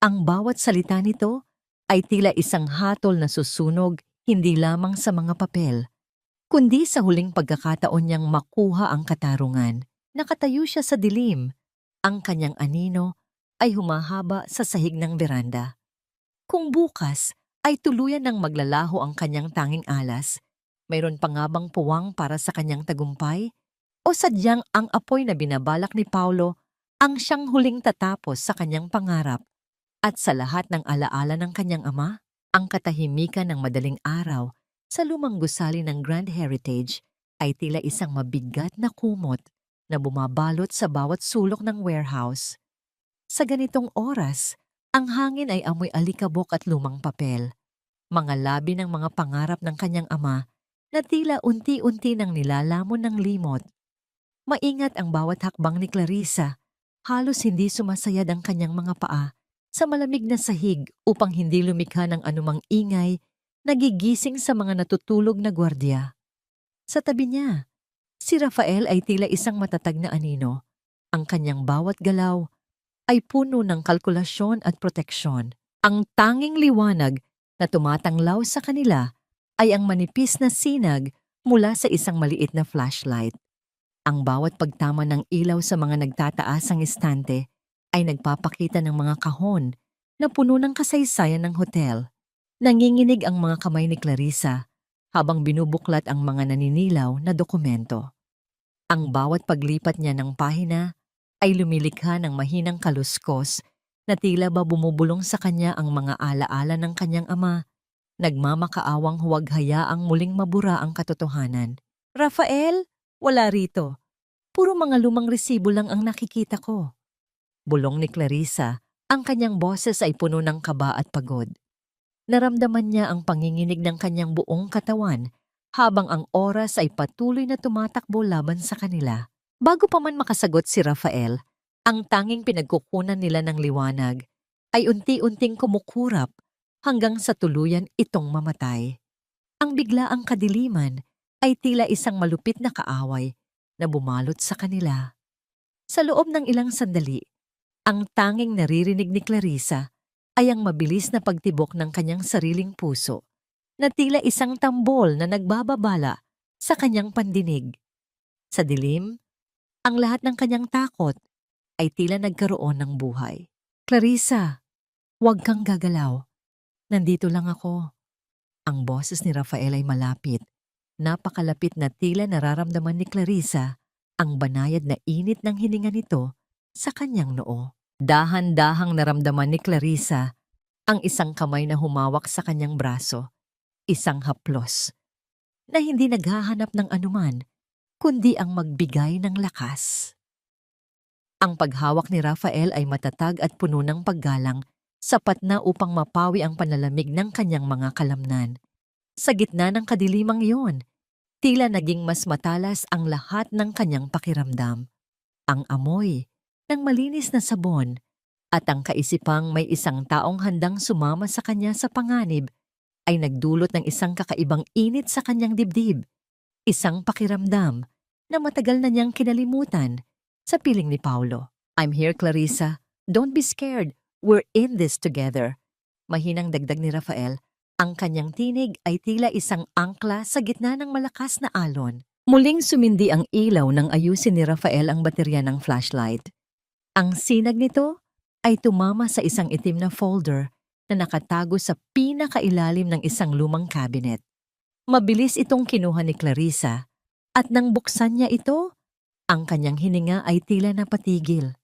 Ang bawat salita nito ay tila isang hatol na susunog hindi lamang sa mga papel, kundi sa huling pagkakataon niyang makuha ang katarungan. Nakatayo siya sa dilim. Ang kanyang anino ay humahaba sa sahig ng beranda. Kung bukas ay tuluyan ng maglalaho ang kanyang tanging alas, mayroon pa nga bang puwang para sa kanyang tagumpay? O sadyang ang apoy na binabalak ni Paulo ang siyang huling tatapos sa kanyang pangarap at sa lahat ng alaala ng kanyang ama? Ang katahimikan ng madaling araw sa lumang gusali ng Grand Heritage ay tila isang mabigat na kumot na bumabalot sa bawat sulok ng warehouse. Sa ganitong oras, ang hangin ay amoy alikabok at lumang papel. Mga labi ng mga pangarap ng kanyang ama na tila unti-unti nang nilalamon ng limot. Maingat ang bawat hakbang ni Clarissa. Halos hindi sumasayad ang kanyang mga paa sa malamig na sahig upang hindi lumikha ng anumang ingay nagigising sa mga natutulog na gwardiya. Sa tabi niya, si Rafael ay tila isang matatag na anino. Ang kanyang bawat galaw ay puno ng kalkulasyon at proteksyon. Ang tanging liwanag na tumatanglaw sa kanila ay ang manipis na sinag mula sa isang maliit na flashlight. Ang bawat pagtama ng ilaw sa mga nagtataasang estante ay nagpapakita ng mga kahon na puno ng kasaysayan ng hotel. Nanginginig ang mga kamay ni Clarissa habang binubuklat ang mga naninilaw na dokumento. Ang bawat paglipat niya ng pahina ay lumilikha ng mahinang kaluskos na tila ba bumubulong sa kanya ang mga alaala ng kanyang ama, nagmamakaawang huwag hayaang muling mabura ang katotohanan. "Rafael, wala rito. Puro mga lumang resibo lang ang nakikita ko." Bulong ni Clarissa, ang kanyang boses ay puno ng kaba at pagod. Naramdaman niya ang panginginig ng kanyang buong katawan habang ang oras ay patuloy na tumatakbo laban sa kanila. Bago pa man makasagot si Rafael, ang tanging pinagkukunan nila ng liwanag ay unti-unting kumukurap hanggang sa tuluyan itong mamatay. Ang biglaang kadiliman ay tila isang malupit na kaaway na bumalot sa kanila. Sa loob ng ilang sandali, ang tanging naririnig ni Clarissa ay ang mabilis na pagtibok ng kanyang sariling puso na tila isang tambol na nagbababala sa kanyang pandinig. Sa dilim, ang lahat ng kanyang takot ay tila nagkaroon ng buhay. "Clarissa, huwag kang gagalaw. Nandito lang ako." Ang boses ni Rafael ay malapit. Napakalapit na tila nararamdaman ni Clarissa ang banayad na init ng hininga nito sa kanyang noo. Dahan-dahang naramdaman ni Clarissa ang isang kamay na humawak sa kanyang braso, isang haplos na hindi naghahanap ng anuman kundi ang magbigay ng lakas. Ang paghawak ni Rafael ay matatag at puno ng paggalang, sapat na upang mapawi ang panalamig ng kanyang mga kalamnan. Sa gitna ng kadilimang iyon, tila naging mas matalas ang lahat ng kanyang pakiramdam. Ang amoy ng malinis na sabon at ang kaisipang may isang taong handang sumama sa kanya sa panganib ay nagdulot ng isang kakaibang init sa kanyang dibdib. Isang pakiramdam na matagal na niyang kinalimutan. Sa piling ni Paulo, "I'm here, Clarissa. Don't be scared. We're in this together." Mahinang dagdag ni Rafael, ang kanyang tinig ay tila isang angkla sa gitna ng malakas na alon. Muling sumindi ang ilaw nang ayusin ni Rafael ang baterya ng flashlight. Ang sinag nito ay tumama sa isang itim na folder na nakatago sa pinakailalim ng isang lumang cabinet. Mabilis itong kinuha ni Clarissa at nang buksan niya ito, ang kanyang hininga ay tila napatigil.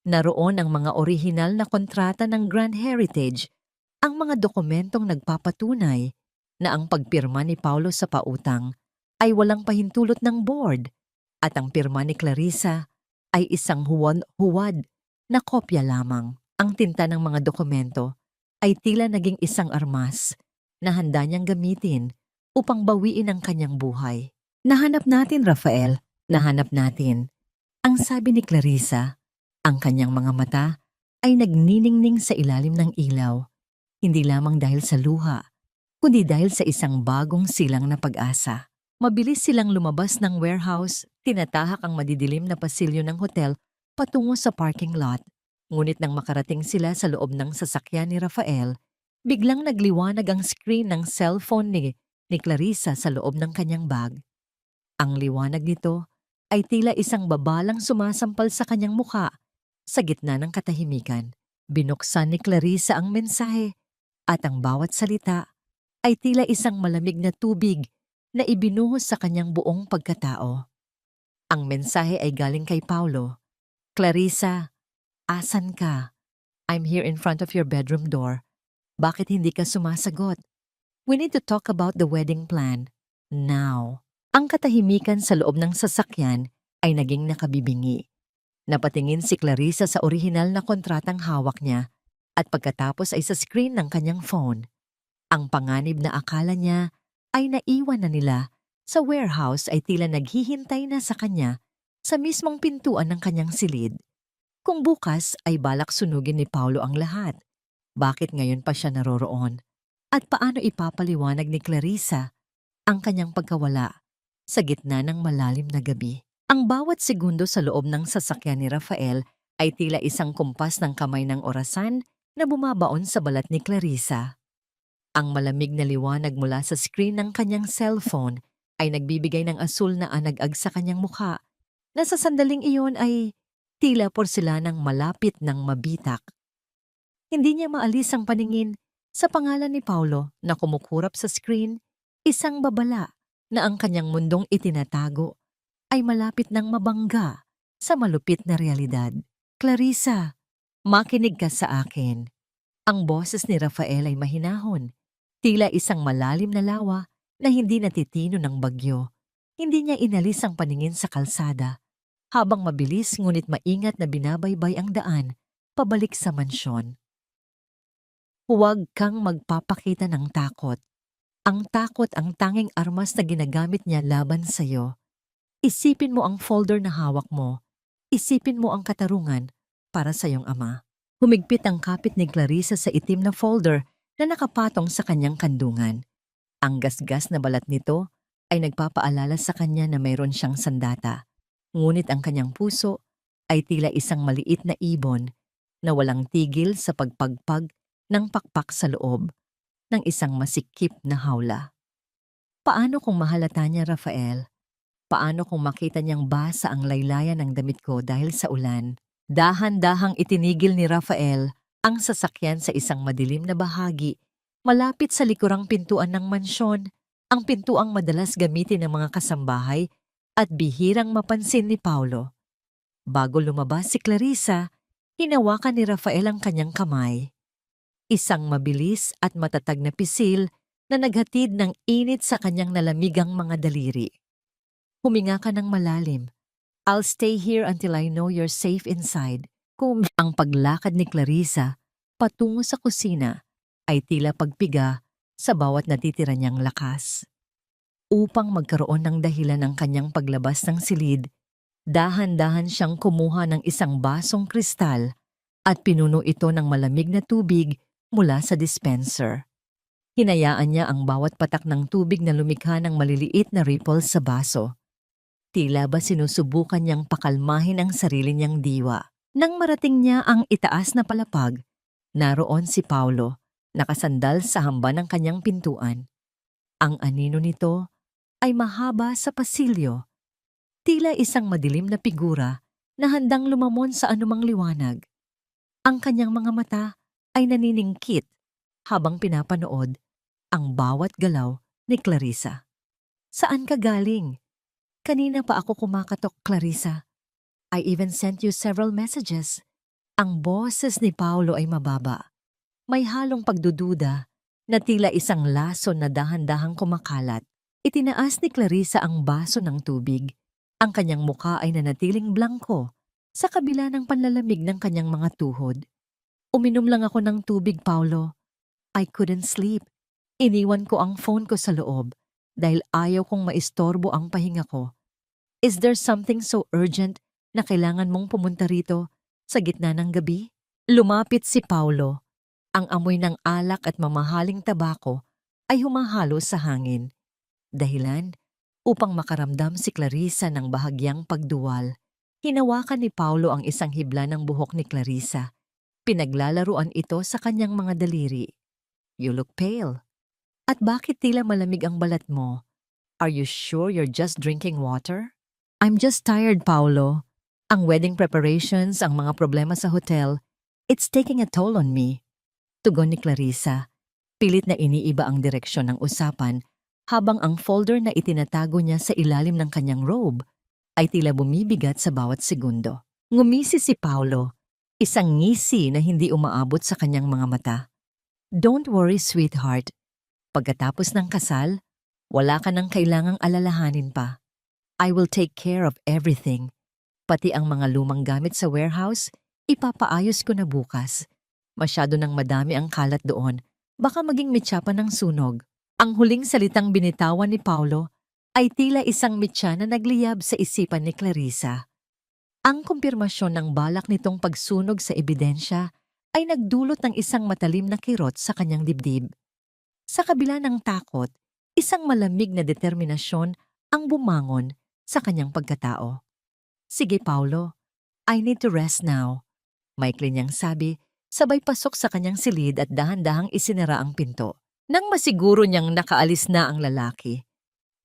Naroon ang mga orihinal na kontrata ng Grand Heritage, ang mga dokumentong nagpapatunay na ang pagpirma ni Paulo sa pautang ay walang pahintulot ng board at ang pirma ni Clarissa ay isang huwad na kopya lamang. Ang tinta ng mga dokumento ay tila naging isang armas na handa niyang gamitin upang bawiin ang kanyang buhay. "Nahanap natin, Rafael. Nahanap natin." Ang sabi ni Clarissa, ang kanyang mga mata ay nagniningning sa ilalim ng ilaw, hindi lamang dahil sa luha, kundi dahil sa isang bagong silang na pag-asa. Mabilis silang lumabas ng warehouse, tinatahak ang madidilim na pasilyo ng hotel patungo sa parking lot. Ngunit nang makarating sila sa loob ng sasakyan ni Rafael, biglang nagliwanag ang screen ng cellphone ni Clarissa sa loob ng kanyang bag. Ang liwanag nito ay tila isang babalang sumasampal sa kanyang mukha. Sa gitna ng katahimikan, binuksan ni Clarissa ang mensahe at ang bawat salita ay tila isang malamig na tubig na ibinuhos sa kanyang buong pagkatao. Ang mensahe ay galing kay Paulo. "Clarissa, asan ka? I'm here in front of your bedroom door. Bakit hindi ka sumasagot? We need to talk about the wedding plan. Now." Ang katahimikan sa loob ng sasakyan ay naging nakabibingi. Napatingin si Clarissa sa orihinal na kontratang hawak niya at pagkatapos ay sa screen ng kanyang phone. Ang panganib na akala niya ay naiwan na nila sa warehouse ay tila naghihintay na sa kanya sa mismong pintuan ng kanyang silid. Kung bukas ay balak sunugin ni Paulo ang lahat, bakit ngayon pa siya naroroon? At paano ipapaliwanag ni Clarissa ang kanyang pagkawala sa gitna ng malalim na gabi? Ang bawat segundo sa loob ng sasakyan ni Rafael ay tila isang kumpas ng kamay ng orasan na bumabaon sa balat ni Clarissa. Ang malamig na liwanag mula sa screen ng kanyang cellphone ay nagbibigay ng asul na anag-ag sa kanyang mukha na sa sandaling iyon ay tila porselanang malapit ng mabitak. Hindi niya maalis ang paningin sa pangalan ni Paulo na kumukurap sa screen, isang babala na ang kanyang mundong itinatago ay malapit ng mabangga sa malupit na realidad. "Clarissa, makinig ka sa akin." Ang boses ni Rafael ay mahinahon, tila isang malalim na lawa na hindi natitino ng bagyo. Hindi niya inalis ang paningin sa kalsada, habang mabilis ngunit maingat na binabaybay ang daan pabalik sa mansyon. "Huwag kang magpapakita ng takot. Ang takot ang tanging armas na ginagamit niya laban sa'yo. Isipin mo ang folder na hawak mo. Isipin mo ang katarungan para sa iyong ama." Humigpit ang kapit ni Clarissa sa itim na folder na nakapatong sa kanyang kandungan. Ang gasgas na balat nito ay nagpapaalala sa kanya na mayroon siyang sandata. Ngunit ang kanyang puso ay tila isang maliit na ibon na walang tigil sa pagpagpag ng pakpak sa loob ng isang masikip na hawla. "Paano kung mahalata niya, Rafael? Paano kung makita niyang basa ang laylayan ng damit ko dahil sa ulan?" Dahan-dahang itinigil ni Rafael ang sasakyan sa isang madilim na bahagi malapit sa likurang pintuan ng mansyon, ang pintuang madalas gamitin ng mga kasambahay at bihirang mapansin ni Paulo. Bago lumabas si Clarissa, hinawakan ni Rafael ang kanyang kamay. Isang mabilis at matatag na pisil na naghatid ng init sa kanyang nalamigang mga daliri. Huminga ka ng malalim. I'll stay here until I know you're safe inside. Kung ang paglakad ni Clarissa patungo sa kusina ay tila pagpiga sa bawat natitira niyang lakas. Upang magkaroon ng dahilan ng kanyang paglabas ng silid, dahan-dahan siyang kumuha ng isang basong kristal at pinuno ito ng malamig na tubig mula sa dispenser. Hinayaan niya ang bawat patak ng tubig na lumikha ng maliliit na ripples sa baso. Tila ba sinusubukan niyang pakalmahin ang sarili niyang diwa. Nang marating niya ang itaas na palapag, naroon si Paulo, nakasandal sa hamba ng kanyang pintuan. Ang anino nito ay mahaba sa pasilyo, tila isang madilim na figura na handang lumamon sa anumang liwanag. Ang kanyang mga mata ay naniningkit habang pinapanood ang bawat galaw ni Clarissa. Saan ka galing? Kanina pa ako kumakatok, Clarissa. I even sent you several messages. Ang boses ni Paulo ay mababa. May halong pagdududa na tila isang laso na dahan-dahang kumakalat. Itinaas ni Clarissa ang baso ng tubig. Ang kanyang muka ay nanatiling blangko sa kabila ng panlalamig ng kanyang mga tuhod. Uminom lang ako ng tubig, Paulo. I couldn't sleep. Iniwan ko ang phone ko sa loob dahil ayaw kong maistorbo ang pahinga ko. Is there something so urgent na kailangan mong pumunta rito sa gitna ng gabi? Lumapit si Paulo. Ang amoy ng alak at mamahaling tabako ay humahalo sa hangin. Dahilan upang makaramdam si Clarissa ng bahagyang pagduwal. Hinawakan ni Paulo ang isang hibla ng buhok ni Clarissa. Pinaglalaruan ito sa kanyang mga daliri. You look pale. At bakit tila malamig ang balat mo? Are you sure you're just drinking water? I'm just tired, Paulo. Ang wedding preparations, ang mga problema sa hotel, it's taking a toll on me. Tugon ni Clarissa. Pilit na iniiba ang direksyon ng usapan habang ang folder na itinatago niya sa ilalim ng kanyang robe ay tila bumibigat sa bawat segundo. Ngumisi si Paulo, isang ngisi na hindi umaabot sa kanyang mga mata. Don't worry, sweetheart. Pagkatapos ng kasal, wala ka nang kailangang alalahanin pa. I will take care of everything. Pati ang mga lumang gamit sa warehouse, ipapaayos ko na bukas. Masyado nang madami ang kalat doon, baka maging mitsa pa ng sunog. Ang huling salitang binitawan ni Paulo ay tila isang mitsa na nagliyab sa isipan ni Clarissa. Ang kumpirmasyon ng balak nitong pagsunog sa ebidensya ay nagdulot ng isang matalim na kirot sa kanyang dibdib. Sa kabila ng takot, isang malamig na determinasyon ang bumangon sa kanyang pagkatao. Sige, Paulo. I need to rest now. Maikli niyang sabi, sabay pasok sa kanyang silid at dahan-dahang isinara ang pinto. Nang masiguro niyang nakaalis na ang lalaki,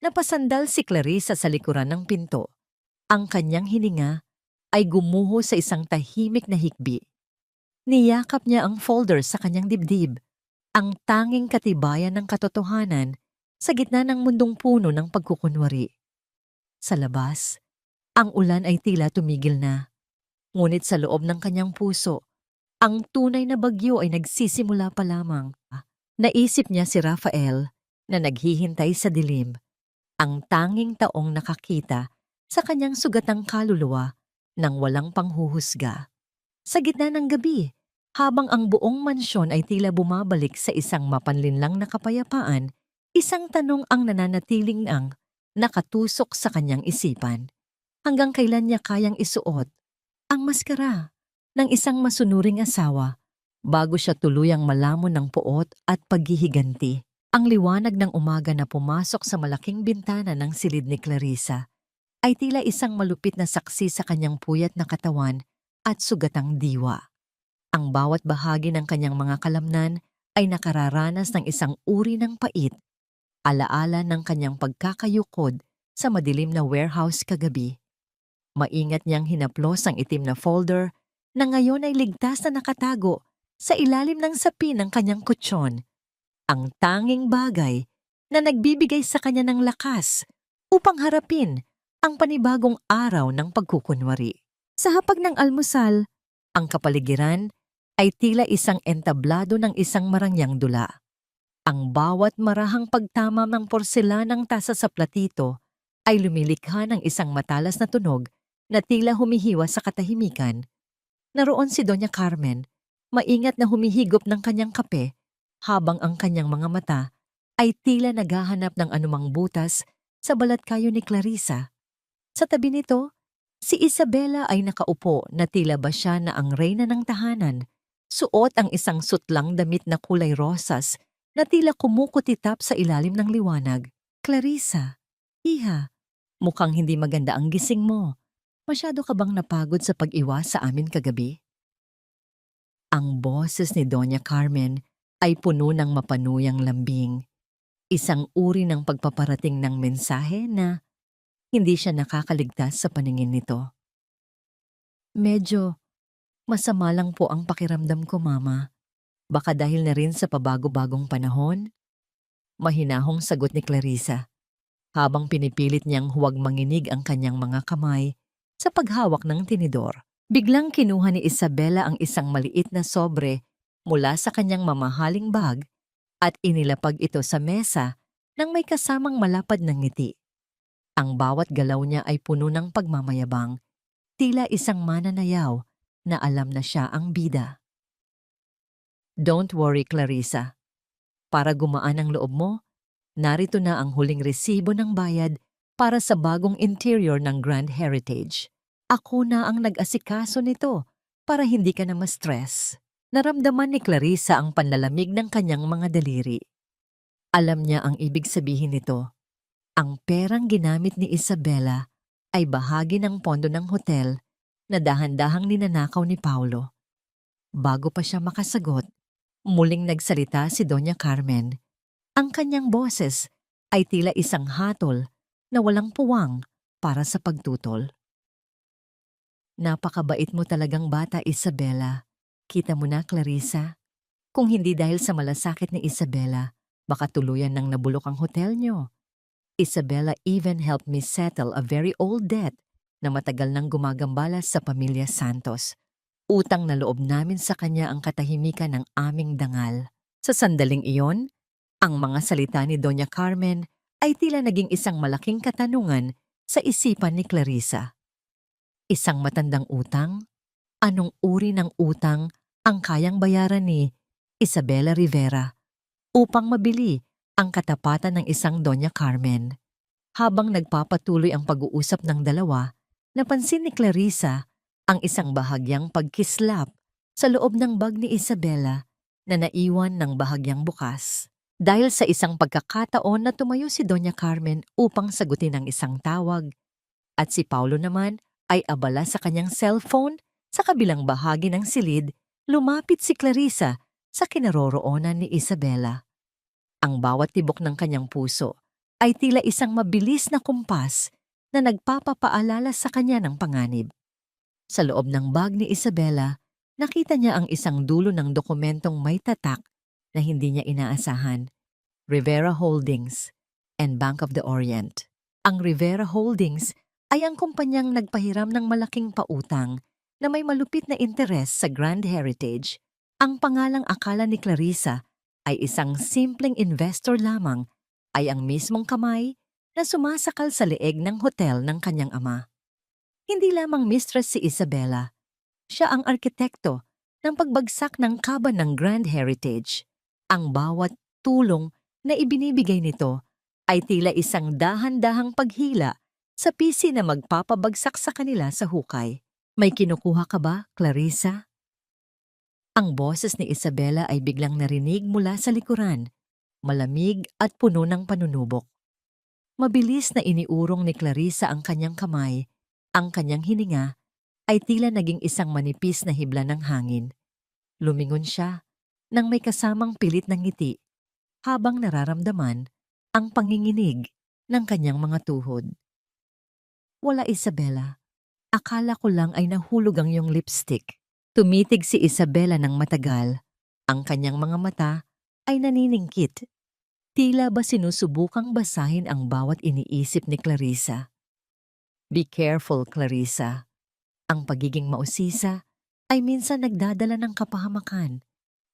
napasandal si Clarissa sa likuran ng pinto. Ang kanyang hininga ay gumuho sa isang tahimik na hikbi. Niyakap niya ang folder sa kanyang dibdib, ang tanging katibayan ng katotohanan sa gitna ng mundong puno ng pagkukunwari. Sa labas, ang ulan ay tila tumigil na. Ngunit sa loob ng kanyang puso, ang tunay na bagyo ay nagsisimula pa lamang. Naisip niya si Rafael na naghihintay sa dilim, ang tanging taong nakakita sa kanyang sugatang kaluluwa nang walang panghuhusga. Sa gitna ng gabi, habang ang buong mansyon ay tila bumabalik sa isang mapanlinlang na kapayapaan, isang tanong ang nananatiling nakatusok sa kanyang isipan. Hanggang kailan niya kayang isuot ang maskara ng isang masunuring asawa bago siya tuluyang malamon ng puot at paghihiganti. Ang liwanag ng umaga na pumasok sa malaking bintana ng silid ni Clarissa ay tila isang malupit na saksi sa kanyang puyat na katawan at sugatang diwa. Ang bawat bahagi ng kanyang mga kalamnan ay nakararanas ng isang uri ng pait, alaala ng kanyang pagkakayukod sa madilim na warehouse kagabi. Maingat niyang hinaplos ang itim na folder na ngayon ay ligtas na nakatago sa ilalim ng sapi ng kanyang kutsyon. Ang tanging bagay na nagbibigay sa kanya ng lakas upang harapin ang panibagong araw ng pagkukunwari. Sa hapag ng almusal, ang kapaligiran ay tila isang entablado ng isang marangyang dula. Ang bawat marahang pagtama ng porselanang tasa sa platito ay lumilikha ng isang matalas na tunog na tila humihiwa sa katahimikan. Naroon si Doña Carmen, maingat na humihigop ng kanyang kape, habang ang kanyang mga mata ay tila naghahanap ng anumang butas sa balat kayo ni Clarissa. Sa tabi nito, si Isabela ay nakaupo na tila ba siya na ang reyna ng tahanan. Suot ang isang sutlang damit na kulay rosas na tila kumukutitap sa ilalim ng liwanag. Clarissa, iha, mukhang hindi maganda ang gising mo. Masyado ka bang napagod sa pag-iwas sa amin kagabi? Ang boses ni Doña Carmen ay puno ng mapanuyang lambing. Isang uri ng pagpaparating ng mensahe na hindi siya nakakaligtas sa paningin nito. Medyo masama lang po ang pakiramdam ko, Mama. Baka dahil na rin sa pabago-bagong panahon? Mahinahong sagot ni Clarissa, habang pinipilit niyang huwag manginig ang kanyang mga kamay sa paghawak ng tinidor. Biglang kinuha ni Isabela ang isang maliit na sobre mula sa kanyang mamahaling bag at inilapag ito sa mesa nang may kasamang malapad na ngiti. Ang bawat galaw niya ay puno ng pagmamayabang, tila isang mananayaw na alam na siya ang bida. Don't worry, Clarissa. Para gumaan ang loob mo, narito na ang huling resibo ng bayad para sa bagong interior ng Grand Heritage. Ako na ang nag-asikaso nito para hindi ka na ma-stress. Naramdaman ni Clarissa ang panlalamig ng kanyang mga daliri. Alam niya ang ibig sabihin nito. Ang perang ginamit ni Isabela ay bahagi ng pondo ng hotel na dahan-dahang ninanakaw ni Paulo. Bago pa siya makasagot, muling nagsalita si Doña Carmen. Ang kanyang boses ay tila isang hatol na walang puwang para sa pagtutol. Napakabait mo talagang bata, Isabela. Kita mo na, Clarissa. Kung hindi dahil sa malasakit ni Isabela, baka tuluyan nang nabulok ang hotel niyo. Isabela even helped me settle a very old debt na matagal nang gumagambala sa pamilya Santos. Utang na loob namin sa kanya ang katahimikan ng aming dangal. Sa sandaling iyon, ang mga salita ni Doña Carmen ay tila naging isang malaking katanungan sa isipan ni Clarissa. Isang matandang utang? Anong uri ng utang ang kayang bayaran ni Isabela Rivera upang mabili ang katapatan ng isang Doña Carmen? Habang nagpapatuloy ang pag-uusap ng dalawa, napansin ni Clarissa ang isang bahagyang pagkislap sa loob ng bag ni Isabela na naiwan ng bahagyang bukas. Dahil sa isang pagkakataon na tumayo si Doña Carmen upang sagutin ang isang tawag, at si Paulo naman ay abala sa kanyang cellphone sa kabilang bahagi ng silid, lumapit si Clarissa sa kinaroroonan ni Isabela. Ang bawat tibok ng kanyang puso ay tila isang mabilis na kumpas na nagpapapaalala sa kanya ng panganib. Sa loob ng bag ni Isabela, nakita niya ang isang dulo ng dokumentong may tatak na hindi niya inaasahan. Rivera Holdings and Bank of the Orient. Ang Rivera Holdings ay ang kumpanyang nagpahiram ng malaking pautang na may malupit na interes sa Grand Heritage. Ang pangalang akala ni Clarissa ay isang simpleng investor lamang ay ang mismong kamay na sumasakal sa leeg ng hotel ng kanyang ama. Hindi lamang mistress si Isabela. Siya ang arkitekto ng pagbagsak ng kaban ng Grand Heritage. Ang bawat tulong na ibinibigay nito ay tila isang dahan-dahang paghila sa pisi na magpapabagsak sa kanila sa hukay. May kinukuha ka ba, Clarissa? Ang boses ni Isabela ay biglang narinig mula sa likuran, malamig at puno ng panunubok. Mabilis na iniurong ni Clarissa ang kanyang kamay, ang kanyang hininga ay tila naging isang manipis na hibla ng hangin. Lumingon siya nang may kasamang pilit ng ngiti habang nararamdaman ang panginginig ng kanyang mga tuhod. Wala, Isabela. Akala ko lang ay nahulog ang iyong lipstick. Tumitig si Isabela ng matagal. Ang kanyang mga mata ay naniningkit. Tila ba sinusubukang basahin ang bawat iniisip ni Clarissa. Be careful, Clarissa. Ang pagiging mausisa ay minsan nagdadala ng kapahamakan.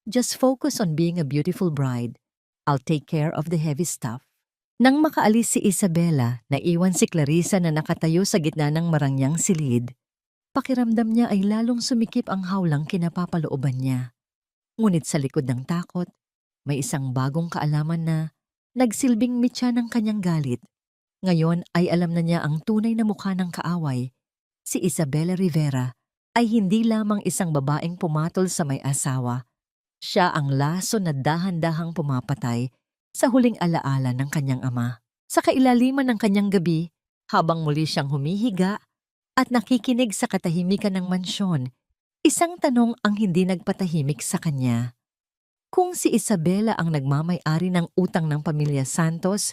Just focus on being a beautiful bride. I'll take care of the heavy stuff. Nang makaalis si Isabela, naiwan si Clarissa na nakatayo sa gitna ng marangyang silid. Pakiramdam niya ay lalong sumikip ang hawlang kinapapalooban niya. Ngunit sa likod ng takot, may isang bagong kaalaman na nagsilbing mitya ng kanyang galit. Ngayon ay alam na niya ang tunay na mukha ng kaaway. Si Isabela Rivera ay hindi lamang isang babaeng pumatol sa may asawa. Siya ang laso na dahan-dahang pumapatay sa huling alaala ng kanyang ama. Sa kailaliman ng kanyang gabi, habang muli siyang humihiga at nakikinig sa katahimikan ng mansyon, isang tanong ang hindi nagpatahimik sa kanya. Kung si Isabela ang nagmamay-ari ng utang ng pamilya Santos,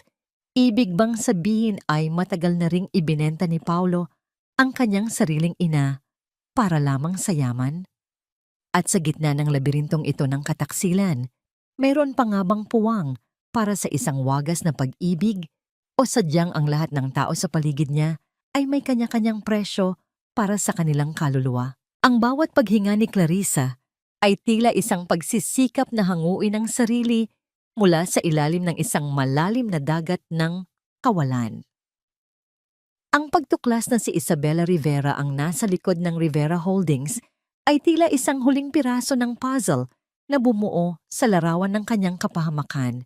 ibig bang sabihin ay matagal na ring ibinenta ni Paulo ang kanyang sariling ina para lamang sa yaman? At sa gitna ng labirintong ito ng kataksilan, mayroon pa nga bang puwang para sa isang wagas na pag-ibig o sadyang ang lahat ng tao sa paligid niya ay may kanya-kanyang presyo para sa kanilang kaluluwa? Ang bawat paghinga ni Clarissa ay tila isang pagsisikap na hanguin ang sarili mula sa ilalim ng isang malalim na dagat ng kawalan. Ang pagtuklas na si Isabela Rivera ang nasa likod ng Rivera Holdings ay tila isang huling piraso ng puzzle na bumuo sa larawan ng kanyang kapahamakan.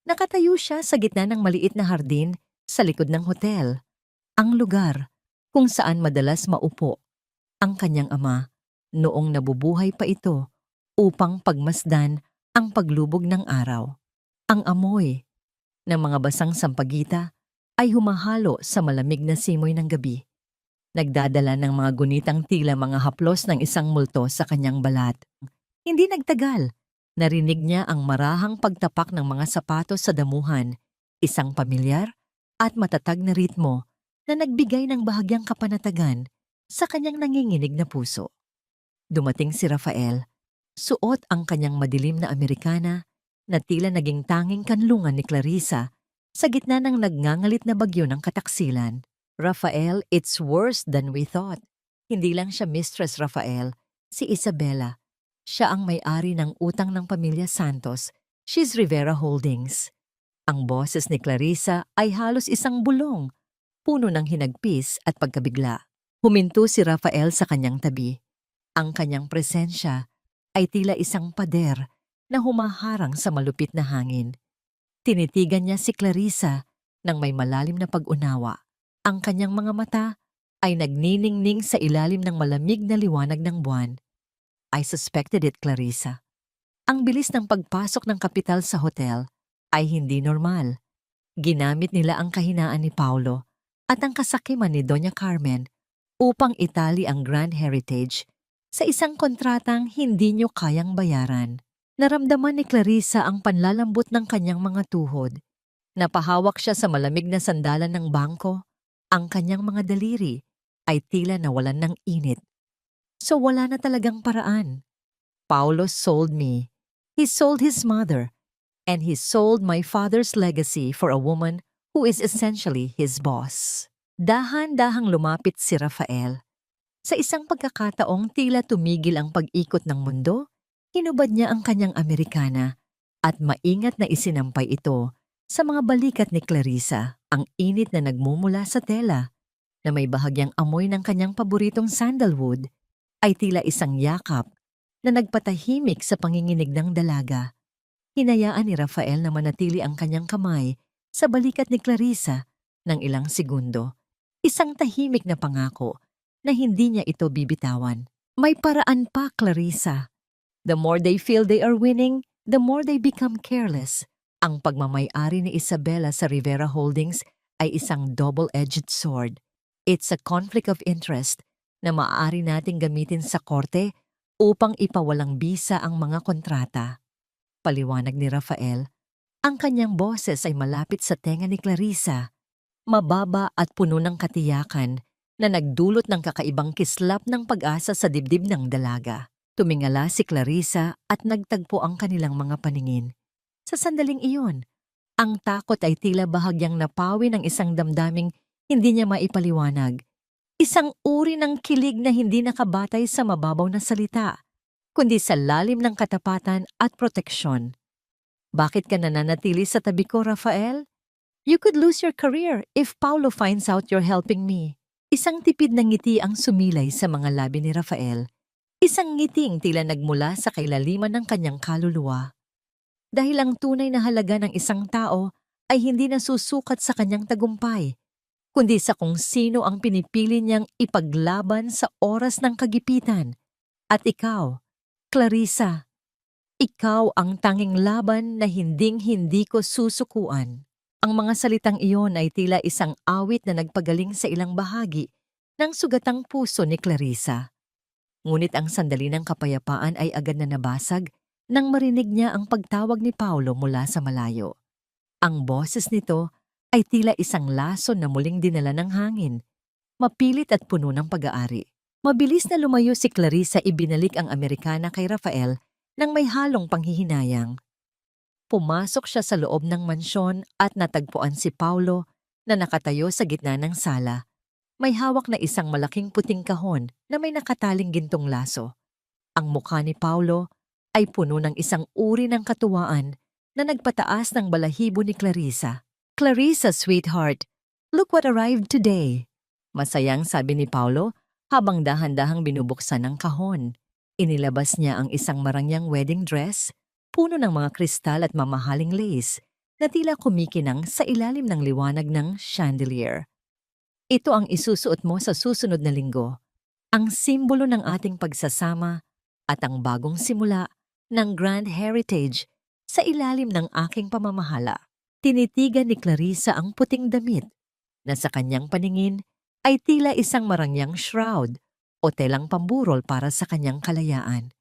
Nakatayo siya sa gitna ng maliit na hardin sa likod ng hotel, ang lugar kung saan madalas maupo ang kanyang ama noong nabubuhay pa ito upang pagmasdan ang paglubog ng araw. Ang amoy ng mga basang sampagita ay humahalo sa malamig na simoy ng gabi. Nagdadala ng mga gunitang tila mga haplos ng isang multo sa kanyang balat. Hindi nagtagal, narinig niya ang marahang pagtapak ng mga sapatos sa damuhan, isang pamilyar at matatag na ritmo na nagbigay ng bahagyang kapanatagan sa kanyang nanginginig na puso. Dumating si Rafael, suot ang kanyang madilim na Amerikana na tila naging tanging kanlungan ni Clarissa sa gitna ng nagngangalit na bagyo ng kataksilan. Rafael, it's worse than we thought. Hindi lang siya Mistress Rafael, si Isabela. Siya ang may-ari ng utang ng pamilya Santos. She's Rivera Holdings. Ang boses ni Clarissa ay halos isang bulong, puno ng hinagpis at pagkabigla. Huminto si Rafael sa kanyang tabi. Ang kanyang presensya ay tila isang pader na humaharang sa malupit na hangin. Tinitigan niya si Clarissa ng may malalim na pag-unawa. Ang kanyang mga mata ay nagniningning sa ilalim ng malamig na liwanag ng buwan. I suspected it, Clarissa. Ang bilis ng pagpasok ng kapital sa hotel ay hindi normal. Ginamit nila ang kahinaan ni Paulo at ang kasakiman ni Doña Carmen upang itali ang Grand Heritage sa isang kontratang hindi nyo kayang bayaran. Naramdaman ni Clarissa ang panlalambot ng kanyang mga tuhod. Napahawak siya sa malamig na sandalan ng bangko. Ang kanyang mga daliri ay tila nawalan ng init. So wala na talagang paraan. Paulo sold me. He sold his mother. And he sold my father's legacy for a woman who is essentially his boss. Dahan-dahang lumapit si Rafael. Sa isang pagkakataong tila tumigil ang pag-ikot ng mundo, hinubad niya ang kanyang Amerikana at maingat na isinampay ito sa mga balikat ni Clarissa. Ang init na nagmumula sa tela na may bahagyang amoy ng kanyang paboritong sandalwood ay tila isang yakap na nagpatahimik sa panginginig ng dalaga. Hinayaan ni Rafael na manatili ang kanyang kamay sa balikat ni Clarissa ng ilang segundo. Isang tahimik na pangako na hindi niya ito bibitawan. May paraan pa, Clarissa. The more they feel they are winning, the more they become careless. Ang pagmamay-ari ni Isabela sa Rivera Holdings ay isang double-edged sword. It's a conflict of interest na maaari nating gamitin sa korte upang ipawalang bisa ang mga kontrata. Paliwanag ni Rafael, ang kanyang boses ay malapit sa tenga ni Clarissa, mababa at puno ng katiyakan na nagdulot ng kakaibang kislap ng pag-asa sa dibdib ng dalaga. Tumingala si Clarissa at nagtagpo ang kanilang mga paningin. Sa sandaling iyon, ang takot ay tila bahagyang napawi ng isang damdaming hindi niya maipaliwanag. Isang uri ng kilig na hindi nakabatay sa mababaw na salita, kundi sa lalim ng katapatan at proteksyon. Bakit ka nananatili sa tabi ko, Rafael? You could lose your career if Paulo finds out you're helping me. Isang tipid na ngiti ang sumilay sa mga labi ni Rafael. Isang ngiting tila nagmula sa kailaliman ng kanyang kaluluwa. Dahil ang tunay na halaga ng isang tao ay hindi nasusukat sa kanyang tagumpay, kundi sa kung sino ang pinipili niyang ipaglaban sa oras ng kagipitan. At ikaw, Clarissa, ikaw ang tanging laban na hinding-hindi ko susukuan. Ang mga salitang iyon ay tila isang awit na nagpagaling sa ilang bahagi ng sugatang puso ni Clarissa. Ngunit ang sandali ng kapayapaan ay agad na nabasag nang marinig niya ang pagtawag ni Paulo mula sa malayo. Ang boses nito ay tila isang laso na muling dinala ng hangin, mapilit at puno ng pag-aari. Mabilis na lumayo si Clarissa, ibinalik ang Amerikana kay Rafael nang may halong panghihinayang. Pumasok siya sa loob ng mansyon at natagpuan si Paulo na nakatayo sa gitna ng sala. May hawak na isang malaking puting kahon na may nakataling gintong laso. Ang mukha ni Paulo ay puno ng isang uri ng katuwaan na nagpataas ng balahibo ni Clarissa. "Clarissa, sweetheart, look what arrived today." Masayang sabi ni Paulo habang dahan-dahang binubuksan ng kahon. Inilabas niya ang isang marangyang wedding dress, puno ng mga kristal at mamahaling lace na tila kumikinang sa ilalim ng liwanag ng chandelier. "Ito ang isusuot mo sa susunod na linggo, ang simbolo ng ating pagsasama at ang bagong simula ng Grand Heritage sa ilalim ng aking pamamahala." Tinitigan ni Clarissa ang puting damit na sa kanyang paningin ay tila isang marangyang shroud o telang pamburol para sa kanyang kalayaan.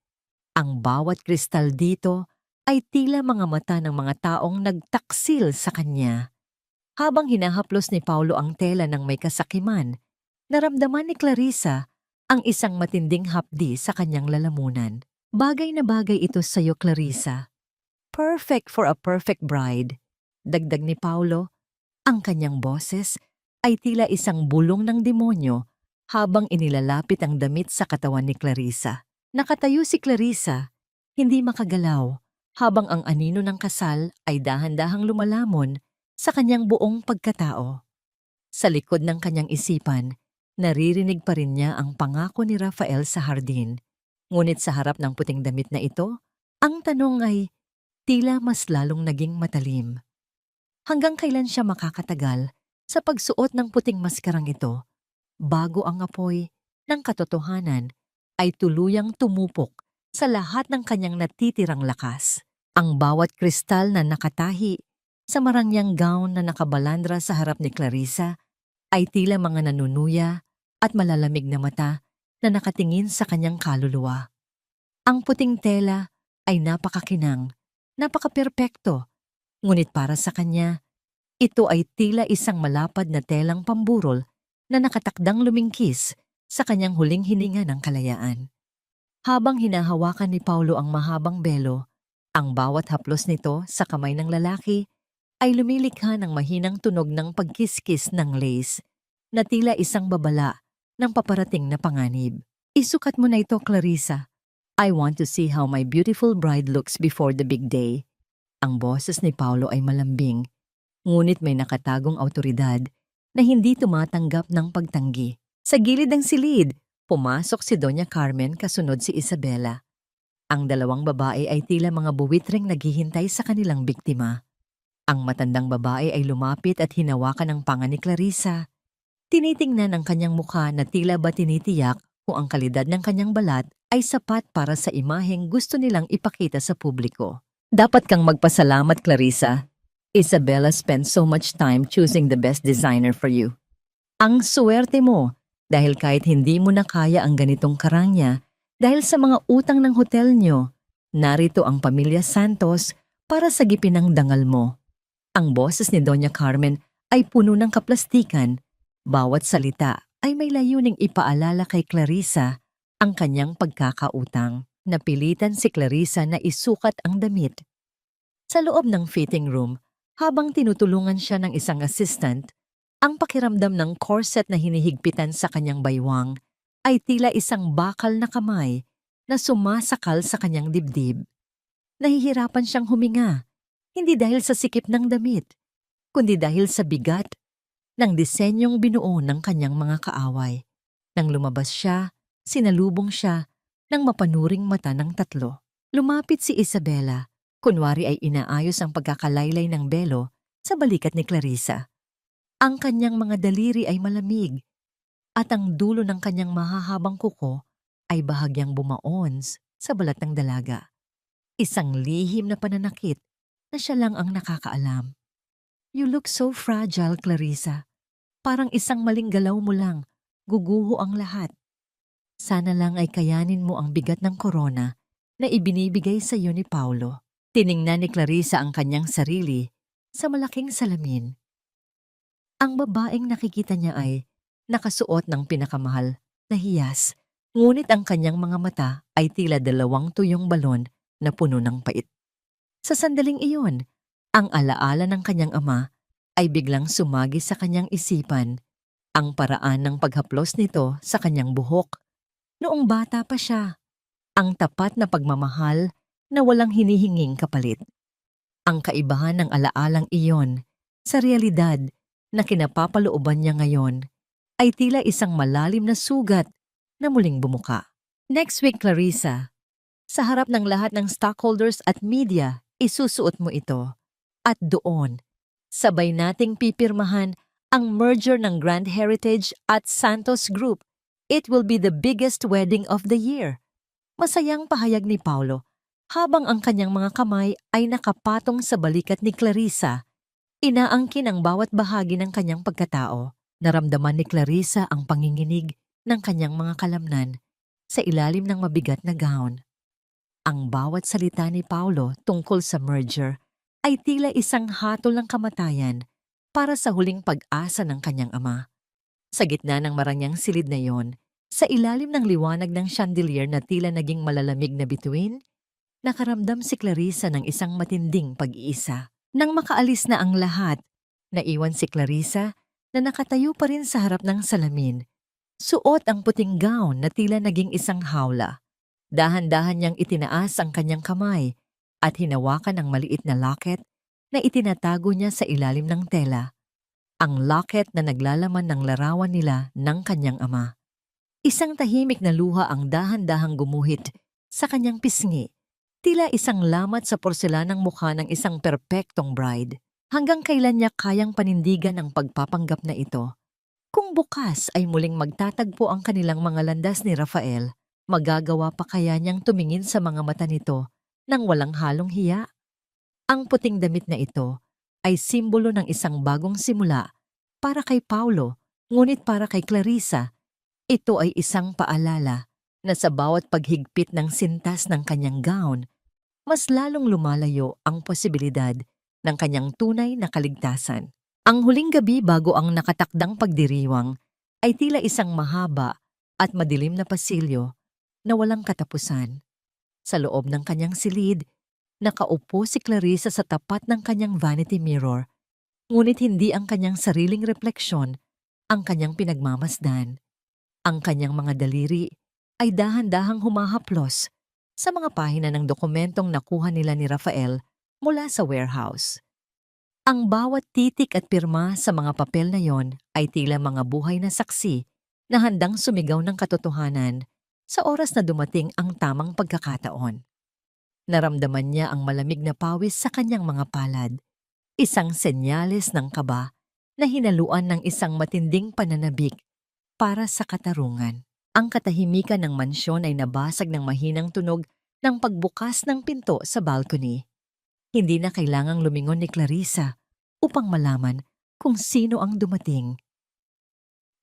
Ang bawat kristal dito ay tila mga mata ng mga taong nagtaksil sa kanya. Habang hinahaplos ni Paulo ang tela ng may kasakiman, naramdaman ni Clarissa ang isang matinding hapdi sa kanyang lalamunan. "Bagay na bagay ito sa iyo, Clarissa. Perfect for a perfect bride." Dagdag ni Paulo, ang kanyang boses ay tila isang bulong ng demonyo habang inilalapit ang damit sa katawan ni Clarissa. Nakatayo si Clarissa, hindi makagalaw, habang ang anino ng kasal ay dahan-dahang lumalamon sa kanyang buong pagkatao. Sa likod ng kanyang isipan, naririnig pa rin niya ang pangako ni Rafael sa hardin. Ngunit sa harap ng puting damit na ito, ang tanong ay tila mas lalong naging matalim. Hanggang kailan siya makakatagal sa pagsuot ng puting maskarang ito bago ang apoy ng katotohanan ay tuluyang tumupok sa lahat ng kanyang natitirang lakas. Ang bawat kristal na nakatahi sa marangyang gown na nakabalandra sa harap ni Clarissa ay tila mga nanunuya at malalamig na mata na nakatingin sa kanyang kaluluwa. Ang puting tela ay napakakinang, napakaperpekto, ngunit para sa kanya, ito ay tila isang malapad na telang pamburol na nakatakdang lumingkis sa kanyang huling hininga ng kalayaan. Habang hinahawakan ni Paulo ang mahabang belo, ang bawat haplos nito sa kamay ng lalaki ay lumilikha ng mahinang tunog ng pagkiskis ng lace na tila isang babala ng paparating na panganib. "Isukat mo na ito, Clarissa. I want to see how my beautiful bride looks before the big day." Ang boses ni Paulo ay malambing, ngunit may nakatagong awtoridad na hindi tumatanggap ng pagtanggi. Sa gilid ng silid, pumasok si Doña Carmen kasunod si Isabela. Ang dalawang babae ay tila mga buwitreng naghihintay sa kanilang biktima. Ang matandang babae ay lumapit at hinawakan ang panga ni Clarissa. Tinitingnan ang kanyang mukha na tila ba tinitiyak kung ang kalidad ng kanyang balat ay sapat para sa imaheng gusto nilang ipakita sa publiko. "Dapat kang magpasalamat, Clarissa. Isabella spent so much time choosing the best designer for you. Ang suwerte mo dahil kahit hindi mo na kaya ang ganitong karangya dahil sa mga utang ng hotel nyo, narito ang pamilya Santos para sagipin ang dangal mo." Ang boses ni Doña Carmen ay puno ng kaplastikan. Bawat salita ay may layuning ipaalala kay Clarissa ang kanyang pagkakautang. Napilitan si Clarissa na isukat ang damit. Sa loob ng fitting room, habang tinutulungan siya ng isang assistant, Ang pakiramdam ng corset na hinihigpitan sa kanyang baywang ay tila isang bakal na kamay na sumasakal sa kanyang dibdib. Nahihirapan siyang huminga, hindi dahil sa sikip ng damit, kundi dahil sa bigat ng disenyong binuo ng kanyang mga kaaway. Nang lumabas siya, sinalubong siya ng mapanuring mata ng tatlo. Lumapit si Isabela, kunwari ay inaayos ang pagkakalaylay ng belo sa balikat ni Clarissa. Ang kanyang mga daliri ay malamig at ang dulo ng kanyang mahahabang kuko ay bahagyang bumaons sa balat ng dalaga. Isang lihim na pananakit na siya lang ang nakakaalam. "You look so fragile, Clarissa. Parang isang maling galaw mo lang, guguho ang lahat. Sana lang ay kayanin mo ang bigat ng korona na ibinibigay sa iyo ni Paulo." Tiningnan ni Clarissa ang kanyang sarili sa malaking salamin. Ang babaeng nakikita niya ay nakasuot ng pinakamahal na hiyas, ngunit ang kanyang mga mata ay tila 2 tuyong balon na puno ng pait. Sa sandaling iyon, ang alaala ng kanyang ama ay biglang sumagi sa kanyang isipan, ang paraan ng paghaplos nito sa kanyang buhok. Noong bata pa siya, ang tapat na pagmamahal na walang hinihinging kapalit. Ang kaibahan ng alaalang iyon sa realidad na kinapapalooban niya ngayon ay tila isang malalim na sugat na muling bumuka. Next week, Clarissa, sa harap ng lahat ng stockholders at media, isusuot mo ito. At doon, sabay nating pipirmahan ang merger ng Grand Heritage at Santos Group. It will be the biggest wedding of the year. Masayang pahayag ni Paulo habang ang kanyang mga kamay ay nakapatong sa balikat ni Clarissa. Inaangkin ang bawat bahagi ng kanyang pagkatao. Naramdaman ni Clarissa ang panginginig ng kanyang mga kalamnan sa ilalim ng mabigat na gown. Ang bawat salita ni Paulo tungkol sa merger ay tila isang hatol ng kamatayan para sa huling pag-asa ng kanyang ama. Sa gitna ng marangyang silid na iyon, sa ilalim ng liwanag ng chandelier na tila naging malalamig na bituin, nakaramdam si Clarissa ng isang matinding pag-iisa. Nang makaalis na ang lahat, naiwan si Clarissa na nakatayo pa rin sa harap ng salamin. Suot ang puting gown na tila naging isang hawla. Dahan-dahan niyang itinaas ang kanyang kamay at hinawakan ang maliit na locket na itinatago niya sa ilalim ng tela. Ang locket na naglalaman ng larawan nila ng kanyang ama. Isang tahimik na luha ang dahan-dahang gumuhit sa kanyang pisngi. Tila isang lamat sa porselanang mukha ng isang perpektong bride. Hanggang kailan niya kayang panindigan ang pagpapanggap na ito? Kung bukas ay muling magtatagpo ang kanilang mga landas ni Rafael, magagawa pa kaya niyang tumingin sa mga mata nito nang walang halong hiya? Ang puting damit na ito ay simbolo ng isang bagong simula para kay Paulo, ngunit para kay Clarissa, ito ay isang paalala na sa bawat paghigpit ng sintas ng kanyang gown, mas lalong lumalayo ang posibilidad ng kanyang tunay na kaligtasan. Ang huling gabi bago ang nakatakdang pagdiriwang ay tila isang mahaba at madilim na pasilyo na walang katapusan. Sa loob ng kanyang silid, nakaupo si Clarissa sa tapat ng kanyang vanity mirror, ngunit hindi ang kanyang sariling refleksyon ang kanyang pinagmamasdan. Ang kanyang mga daliri ay dahan-dahang humahaplos sa mga pahina ng dokumentong nakuha nila ni Rafael mula sa warehouse. Ang bawat titik at pirma sa mga papel na yon ay tila mga buhay na saksi na handang sumigaw ng katotohanan sa oras na dumating ang tamang pagkakataon. Naramdaman niya ang malamig na pawis sa kanyang mga palad, isang senyales ng kaba na hinaluan ng isang matinding pananabik para sa katarungan. Ang katahimikan ng mansyon ay nabasag ng mahinang tunog ng pagbukas ng pinto sa balcony. Hindi na kailangang lumingon ni Clarissa upang malaman kung sino ang dumating.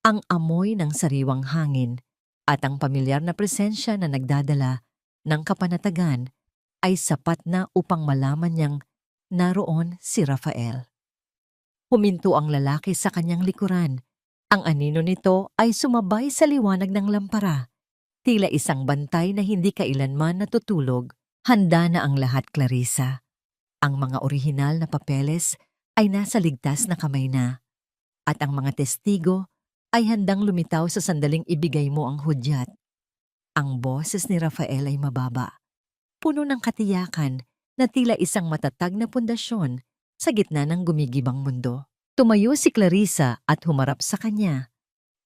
Ang amoy ng sariwang hangin at ang pamilyar na presensya na nagdadala ng kapanatagan ay sapat na upang malaman niyang naroon si Rafael. Huminto ang lalaki sa kanyang likuran. Ang anino nito ay sumabay sa liwanag ng lampara. Tila isang bantay na hindi kailanman natutulog. Handa na ang lahat, Clarissa. Ang mga orihinal na papeles ay nasa ligtas na kamay na. at ang mga testigo ay handang lumitaw sa sandaling ibigay mo ang hudyat. Ang boses ni Rafael ay mababa, puno ng katiyakan na tila isang matatag na pundasyon sa gitna ng gumigibang mundo. Tumayo si Clarissa at humarap sa kanya.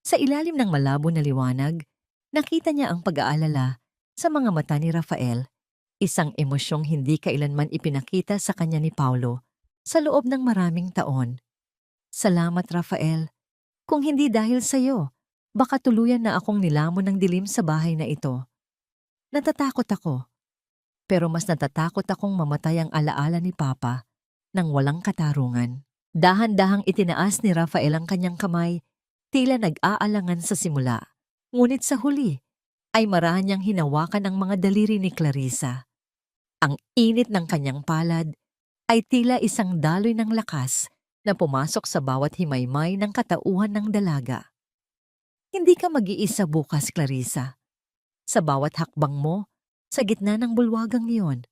Sa ilalim ng malabo na liwanag, nakita niya ang pag-aalala sa mga mata ni Rafael, isang emosyong hindi kailanman ipinakita sa kanya ni Paulo sa loob ng maraming taon. Salamat, Rafael. Kung hindi dahil sa iyo, baka tuluyan na akong nilamon ng dilim sa bahay na ito. Natatakot ako, pero mas natatakot akong mamatay ang alaala ni Papa nang walang katarungan. Dahan-dahang itinaas ni Rafael ang kanyang kamay, tila nag-aalangan sa simula. Ngunit sa huli, ay marahan niyang hinawakan ang mga daliri ni Clarissa. Ang init ng kanyang palad ay tila isang daloy ng lakas na pumasok sa bawat himaymay ng katauhan ng dalaga. Hindi ka mag-iisa bukas, Clarissa. Sa bawat hakbang mo, sa gitna ng bulwagang iyon,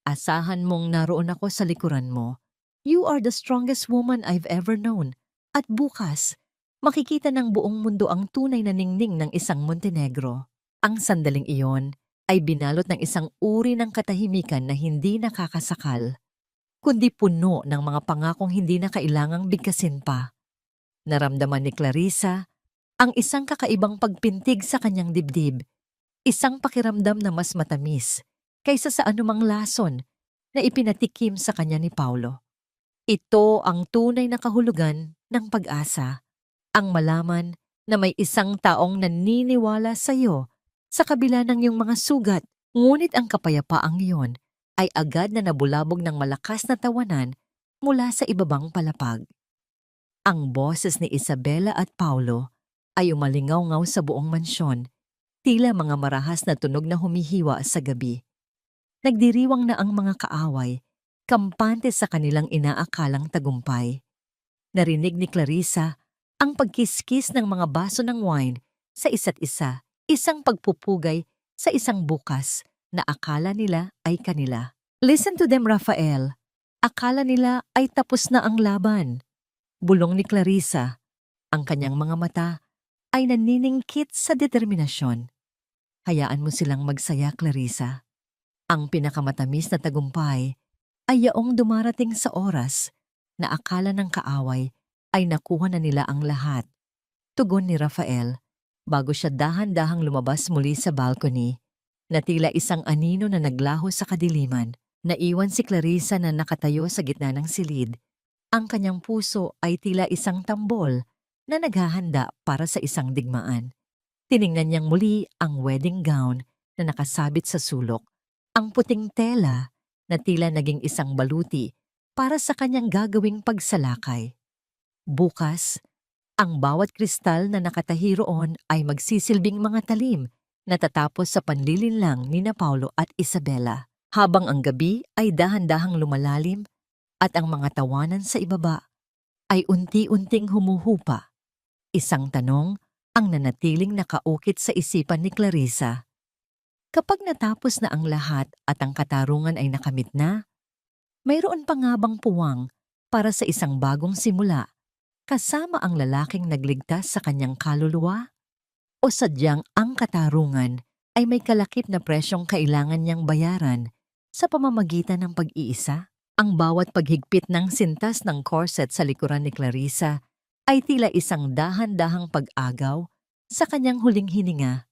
asahan mong naroon ako sa likuran mo. You are the strongest woman I've ever known. At bukas, makikita ng buong mundo ang tunay na ningning ng isang Montenegro. Ang sandaling iyon ay binalot ng isang uri ng katahimikan na hindi nakakasakal, kundi puno ng mga pangakong hindi na kailangang bigkasin pa. Naramdaman ni Clarissa ang isang kakaibang pagpintig sa kanyang dibdib, isang pakiramdam na mas matamis kaysa sa anumang lason na ipinatikim sa kanya ni Paulo. Ito ang tunay na kahulugan ng pag-asa, ang malaman na may isang taong naniniwala sa iyo sa kabila ng iyong mga sugat, ngunit ang kapayapaang iyon ay agad na nabulabog ng malakas na tawanan mula sa ibabang palapag. Ang boses ni Isabela at Paulo ay umalingaw-ngaw sa buong mansyon, tila mga marahas na tunog na humihiwa sa gabi. Nagdiriwang na ang mga kaaway, kampante sa kanilang inaakalang tagumpay. Narinig ni Clarissa ang pagkiskis ng mga baso ng wine sa isa't isa, isang pagpupugay sa isang bukas na akala nila ay kanila. Listen to them, Rafael. Akala nila ay tapos na ang laban. Bulong ni Clarissa. Ang kanyang mga mata ay naniningkit sa determinasyon. Hayaan mo silang magsaya, Clarissa. Ang pinakamatamis na tagumpay ay yaong dumarating sa oras na akala ng kaaway ay nakuha na nila ang lahat. Tugon ni Rafael bago siya dahan-dahang lumabas muli sa balcony na tila isang anino na naglaho sa kadiliman. Naiwan si Clarissa na nakatayo sa gitna ng silid. Ang kanyang puso ay tila isang tambol na naghahanda para sa isang digmaan. Tiningnan niyang muli ang wedding gown na nakasabit sa sulok, ang puting tela na tila naging isang baluti para sa kanyang gagawing pagsalakay. Bukas, ang bawat kristal na nakatahi roon ay magsisilbing mga talim na tatapos sa panlilinlang ni Paulo at Isabela, habang ang gabi ay dahan-dahang lumalalim at ang mga tawanan sa ibaba ay unti-unting humuhupa. Isang tanong ang nanatiling nakaukit sa isipan ni Clarissa. Kapag natapos na ang lahat at ang katarungan ay nakamit na, mayroon pa nga bang puwang para sa isang bagong simula kasama ang lalaking nagligtas sa kanyang kaluluwa? O sadyang ang katarungan ay may kalakip na presyong kailangan niyang bayaran sa pamamagitan ng pag-iisa? Ang bawat paghigpit ng sintas ng corset sa likuran ni Clarissa ay tila isang dahan-dahang pag-agaw sa kanyang huling hininga.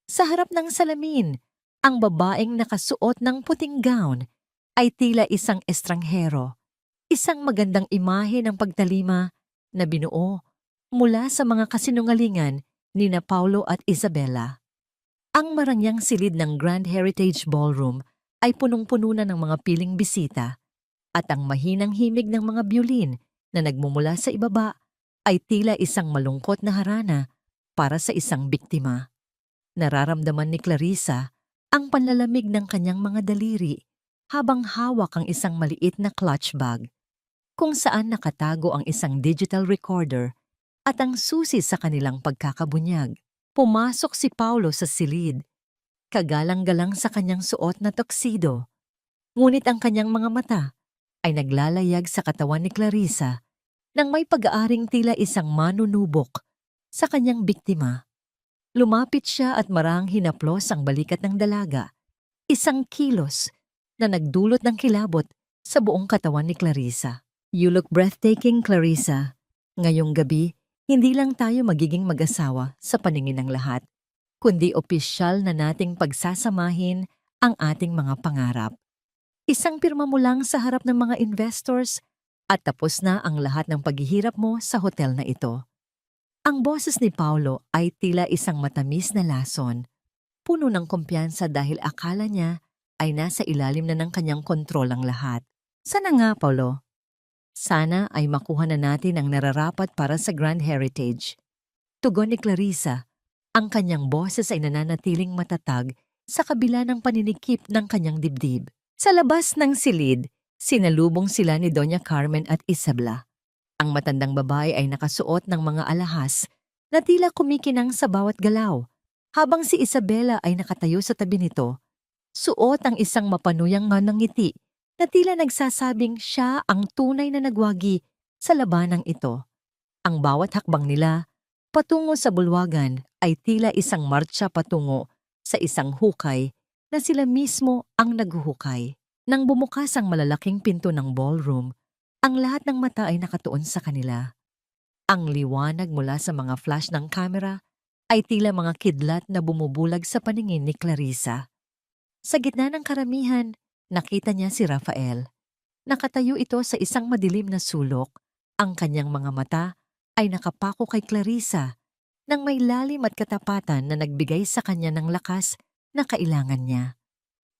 Sa harap ng salamin, ang babaeng nakasuot ng puting gown ay tila isang estranghero, isang magandang imahe ng pagtalima na binuo mula sa mga kasinungalingan ni Paulo at Isabela. Ang marangyang silid ng Grand Heritage Ballroom ay punong-puno na ng mga piling bisita at ang mahinang himig ng mga biolin na nagmumula sa ibaba ay tila isang malungkot na harana para sa isang biktima. Nararamdaman ni Clarissa ang panlalamig ng kanyang mga daliri habang hawak ang isang maliit na clutch bag, kung saan nakatago ang isang digital recorder at ang susi sa kanilang pagkakabunyag. Pumasok si Paulo sa silid, kagalang-galang sa kanyang suot na tuxedo, ngunit ang kanyang mga mata ay naglalayag sa katawan ni Clarissa nang may pag-aaring tila isang manunubok sa kanyang biktima. Lumapit siya at marahang hinaplos ang balikat ng dalaga, isang kilos na nagdulot ng kilabot sa buong katawan ni Clarissa. You look breathtaking, Clarissa. Ngayong gabi, hindi lang tayo magiging mag-asawa sa paningin ng lahat, kundi opisyal na nating pagsasamahin ang ating mga pangarap. Isang pirma mo lang sa harap ng mga investors at tapos na ang lahat ng paghihirap mo sa hotel na ito. Ang boses ni Paulo ay tila isang matamis na lason, puno ng kumpiyansa dahil akala niya ay nasa ilalim na ng kanyang kontrol ang lahat. Sana nga, Paulo. Sana ay makuha na natin ang nararapat para sa Grand Heritage. Tugon ni Clarissa, ang kanyang boses ay nananatiling matatag sa kabila ng paninikip ng kanyang dibdib. Sa labas ng silid, sinalubong sila ni Doña Carmen at Isabela. Ang matandang babae ay nakasuot ng mga alahas na tila kumikinang sa bawat galaw, habang si Isabela ay nakatayo sa tabi nito. Suot ang isang mapanuyang ngiti na tila nagsasabing siya ang tunay na nagwagi sa labanang ito. Ang bawat hakbang nila patungo sa bulwagan ay tila isang martsa patungo sa isang hukay na sila mismo ang naghuhukay. Nang bumukas ang malalaking pinto ng ballroom, ang lahat ng mata ay nakatuon sa kanila. Ang liwanag mula sa mga flash ng kamera ay tila mga kidlat na bumubulag sa paningin ni Clarissa. Sa gitna ng karamihan, nakita niya si Rafael. Nakatayo ito sa isang madilim na sulok. Ang kanyang mga mata ay nakapako kay Clarissa nang may lalim at katapatan na nagbigay sa kanya ng lakas na kailangan niya.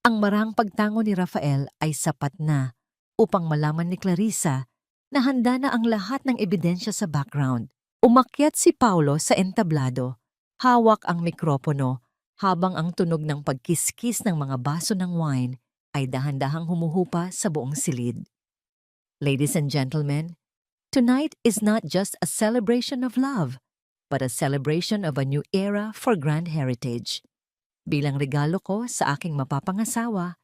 Ang marang pagtango ni Rafael ay sapat na upang malaman ni Clarissa na handa na ang lahat ng ebidensya sa background. Umakyat si Paulo sa entablado, hawak ang mikropono habang ang tunog ng pagkiskis ng mga baso ng wine ay dahan-dahang humuhupa sa buong silid. Ladies and gentlemen, tonight is not just a celebration of love, but a celebration of a new era for Grand Heritage. Bilang regalo ko sa aking mapapangasawa,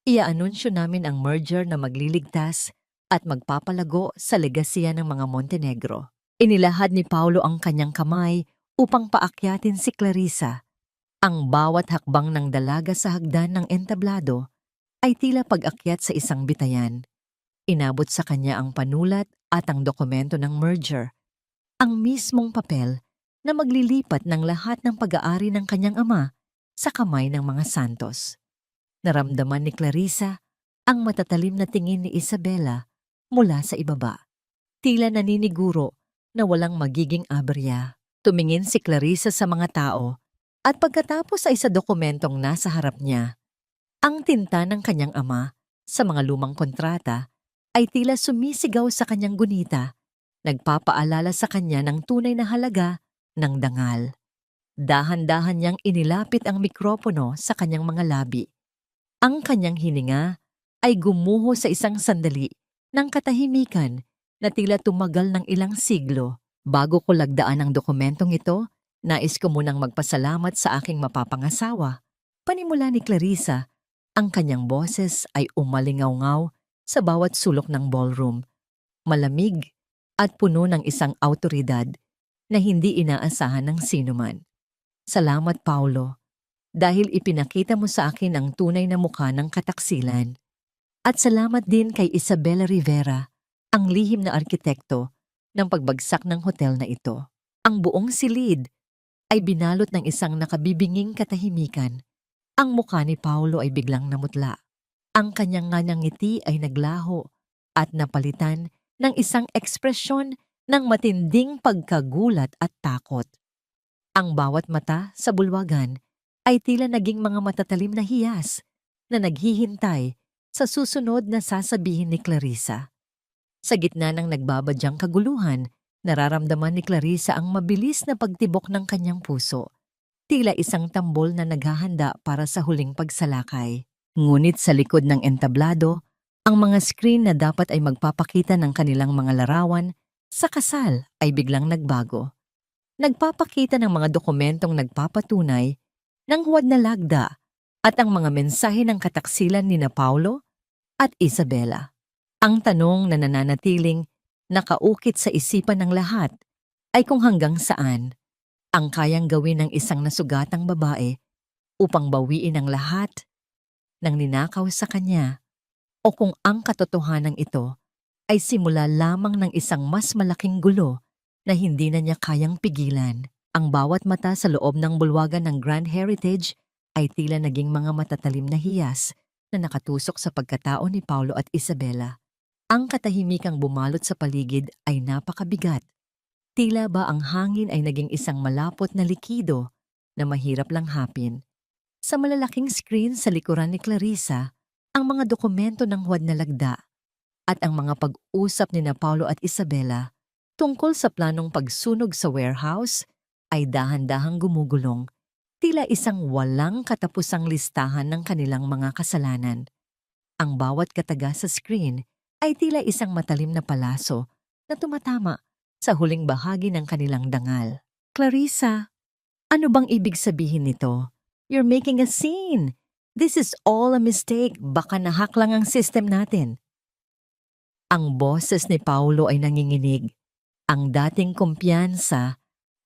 ia-anunsyo namin ang merger na magliligtas at magpapalago sa legasiya ng mga Montenegro. Inilahad ni Paulo ang kanyang kamay upang paakyatin si Clarissa. Ang bawat hakbang ng dalaga sa hagdan ng entablado ay tila pag-akyat sa isang bitayan. Inabot sa kanya ang panulat at ang dokumento ng merger, ang mismong papel na maglilipat ng lahat ng pag-aari ng kanyang ama sa kamay ng mga Santos. Naramdaman ni Clarissa ang matatalim na tingin ni Isabela mula sa ibaba. Tila naniniguro na walang magiging aberya. Tumingin si Clarissa sa mga tao at pagkatapos ay sa dokumentong nasa harap niya. Ang tinta ng kanyang ama sa mga lumang kontrata ay tila sumisigaw sa kanyang gunita, nagpapaalala sa kanya ng tunay na halaga ng dangal. Dahan-dahan niyang inilapit ang mikropono sa kanyang mga labi. Ang kanyang hininga ay gumuho sa isang sandali ng katahimikan na tila tumagal ng ilang siglo. Bago ko lagdaan ang dokumentong ito, nais ko munang magpasalamat sa aking mapapangasawa. Panimula ni Clarissa, ang kanyang boses ay umalingaw-ngaw sa bawat sulok ng ballroom. Malamig at puno ng isang awtoridad na hindi inaasahan ng sinuman. Salamat, Paulo, dahil ipinakita mo sa akin ang tunay na mukha ng kataksilan. At salamat din kay Isabela Rivera, ang lihim na arkitekto ng pagbagsak ng hotel na ito. Ang buong silid ay binalot ng isang nakabibinging katahimikan. Ang mukha ni Paulo ay biglang namutla. Ang kanyang ngiti ay naglaho at napalitan ng isang ekspresyon ng matinding pagkagulat at takot. Ang bawat mata sa bulwagan ay tila naging mga matatalim na hiyas na naghihintay sa susunod na sasabihin ni Clarissa. Sa gitna ng nagbabadyang kaguluhan, nararamdaman ni Clarissa ang mabilis na pagtibok ng kanyang puso. Tila isang tambol na naghahanda para sa huling pagsalakay. Ngunit sa likod ng entablado, ang mga screen na dapat ay magpapakita ng kanilang mga larawan sa kasal ay biglang nagbago. Nagpapakita ng mga dokumentong nagpapatunay ng huwad na lagda at ang mga mensahe ng kataksilan ni na Paulo at Isabela. Ang tanong na nananatiling, Nakaukit sa isipan ng lahat ay kung hanggang saan ang kayang gawin ng isang nasugatang babae upang bawiin ang lahat ng ninakaw sa kanya o kung ang katotohanan ito ay simula lamang ng isang mas malaking gulo na hindi na niya kayang pigilan. Ang bawat mata sa loob ng bulwagan ng Grand Heritage ay tila naging mga matatalim na hiyas na nakatusok sa pagkatao ni Paulo at Isabela. Ang katahimikang bumalot sa paligid ay napakabigat. Tila ba ang hangin ay naging isang malapot na likido na mahirap lang hapin. Sa malalaking screen sa likuran ni Clarissa, ang mga dokumento ng huwad na lagda at ang mga pag-usap ni na Paulo at Isabela tungkol sa planong pagsunog sa warehouse ay dahan-dahang gumugulong, tila isang walang katapusang listahan ng kanilang mga kasalanan. Ang bawat kataga sa screen ay tila isang matalim na palaso na tumatama sa huling bahagi ng kanilang dangal. Clarissa, ano bang ibig sabihin nito? You're making a scene. This is all a mistake. Baka nahack lang ang system natin. Ang boses ni Paulo ay nanginginig. Ang dating kumpiyansa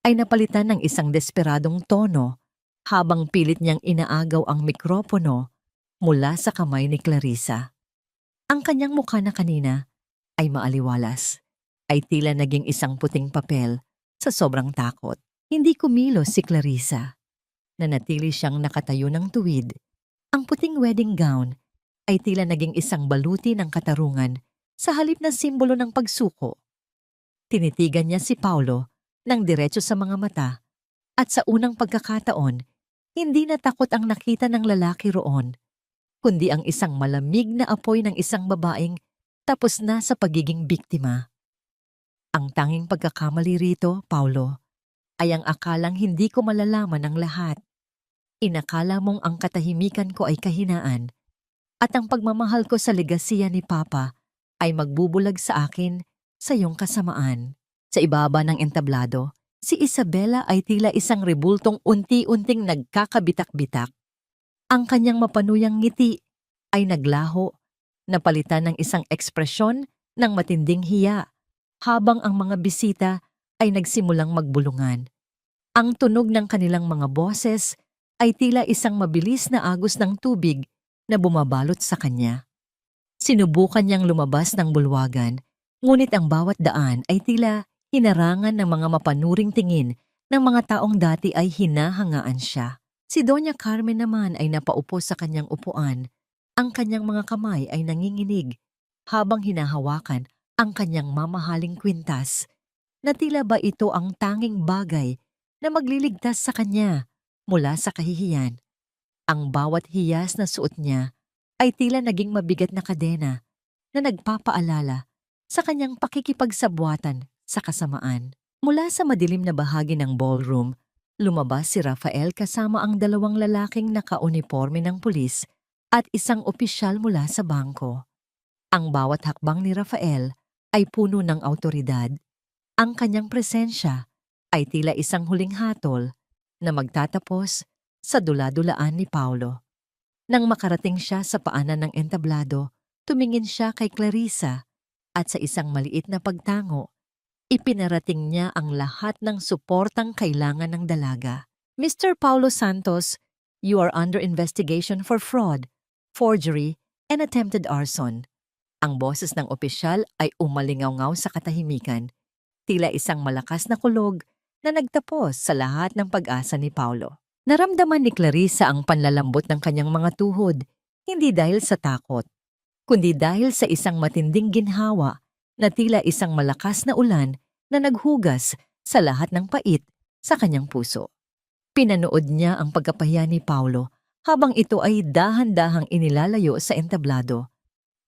ay napalitan ng isang desperadong tono habang pilit niyang inaagaw ang mikropono mula sa kamay ni Clarissa. Ang kanyang mukha na kanina ay maaliwalas, ay tila naging isang puting papel sa sobrang takot. Hindi kumilos si Clarissa. Nanatili siyang nakatayo ng tuwid. Ang puting wedding gown ay tila naging isang baluti ng katarungan sa halip na simbolo ng pagsuko. Tinitigan niya si Paulo ng diretso sa mga mata at sa unang pagkakataon, hindi na takot ang nakita ng lalaki roon, kundi ang isang malamig na apoy ng isang babaeng tapos na sa pagiging biktima. Ang tanging pagkakamali rito, Paulo, ay ang akalang hindi ko malalaman ang lahat. Inakala mong ang katahimikan ko ay kahinaan at ang pagmamahal ko sa legasiya ni Papa ay magbubulag sa akin sa iyong kasamaan. Sa ibaba ng entablado, si Isabela ay tila isang rebultong unti-unting nagkakabitak-bitak. Ang kanyang mapanuyang ngiti ay naglaho, napalitan ng isang ekspresyon ng matinding hiya, habang ang mga bisita ay nagsimulang magbulungan. Ang tunog ng kanilang mga boses ay tila isang mabilis na agos ng tubig na bumabalot sa kanya. Sinubukan niyang lumabas ng bulwagan, ngunit ang bawat daan ay tila hinarangan ng mga mapanuring tingin ng mga taong dati ay hinahangaan siya. Si Doña Carmen naman ay napaupo sa kanyang upuan. Ang kanyang mga kamay ay nanginginig habang hinahawakan ang kanyang mamahaling kwintas, na tila ba ito ang tanging bagay na magliligtas sa kanya mula sa kahihiyan. Ang bawat hiyas na suot niya ay tila naging mabigat na kadena na nagpapaalala sa kanyang pakikipagsabwatan sa kasamaan. Mula sa madilim na bahagi ng ballroom, lumabas si Rafael kasama ang dalawang lalaking nakauniporme ng pulis at isang opisyal mula sa bangko. Ang bawat hakbang ni Rafael ay puno ng awtoridad. Ang kanyang presensya ay tila isang huling hatol na magtatapos sa dula-dulaan ni Paulo. Nang makarating siya sa paanan ng entablado, tumingin siya kay Clarissa at sa isang maliit na pagtango, ipinarating niya ang lahat ng suportang kailangan ng dalaga. Mr. Paulo Santos, you are under investigation for fraud, forgery, and attempted arson. Ang boses ng opisyal ay umalingaw-ngaw sa katahimikan, tila isang malakas na kulog na nagtapos sa lahat ng pag-asa ni Paulo. Naramdaman ni Clarissa ang panlalambot ng kanyang mga tuhod, hindi dahil sa takot, kundi dahil sa isang matinding ginhawa na tila isang malakas na ulan na naghugas sa lahat ng pait sa kanyang puso. Pinanood niya ang pagkapahiya ni Paulo habang ito ay dahan-dahang inilalayo sa entablado.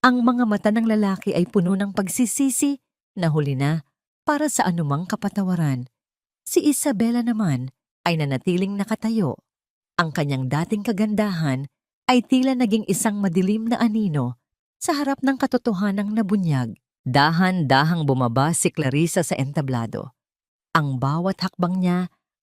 Ang mga mata ng lalaki ay puno ng pagsisisi na huli na para sa anumang kapatawaran. Si Isabela naman ay nanatiling nakatayo. Ang kanyang dating kagandahan ay tila naging isang madilim na anino sa harap ng katotohanang nabunyag. Dahan-dahang bumaba si Clarissa sa entablado. Ang bawat hakbang niya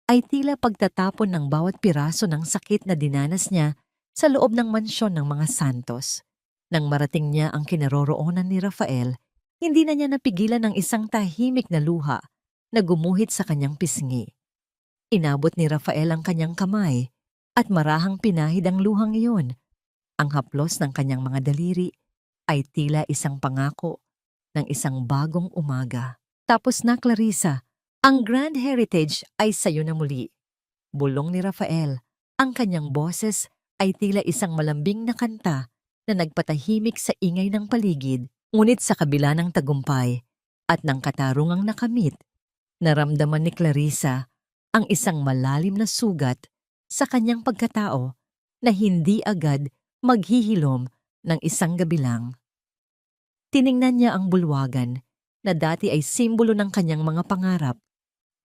ay tila pagtatapon ng bawat piraso ng sakit na dinanas niya sa loob ng mansyon ng mga Santos. Nang marating niya ang kinaroroonan ni Rafael, Hindi na niya napigilan ang isang tahimik na luha na gumuhit sa kanyang pisngi. Inabot ni Rafael ang kanyang kamay at marahang pinahid ang luhang iyon. Ang haplos ng kanyang mga daliri ay tila isang pangako ng isang bagong umaga. Tapos na, Clarissa, ang Grand Heritage ay sayo na muli. Bulong ni Rafael. Ang kanyang boses ay tila isang malambing na kanta na nagpatahimik sa ingay ng paligid. Ngunit sa kabila ng tagumpay at ng katarungang nakamit, naramdaman ni Clarissa ang isang malalim na sugat sa kanyang pagkatao na hindi agad maghihilom ng isang gabi lang. Tiningnan niya ang bulwagan na dati ay simbolo ng kanyang mga pangarap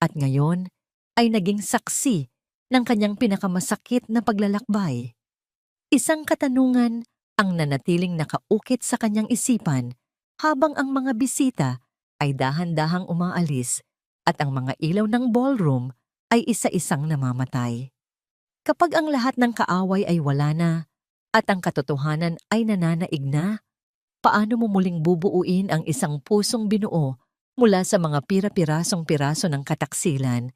at ngayon ay naging saksi ng kanyang pinakamasakit na paglalakbay. Isang katanungan ang nanatiling nakaukit sa kanyang isipan habang ang mga bisita ay dahan-dahang umaalis at ang mga ilaw ng ballroom ay isa-isang namamatay. Kapag ang lahat ng kaaway ay wala na at ang katotohanan ay nananaig na, paano mo muling bubuuin ang isang pusong binuo mula sa mga pira-pirasong piraso ng kataksilan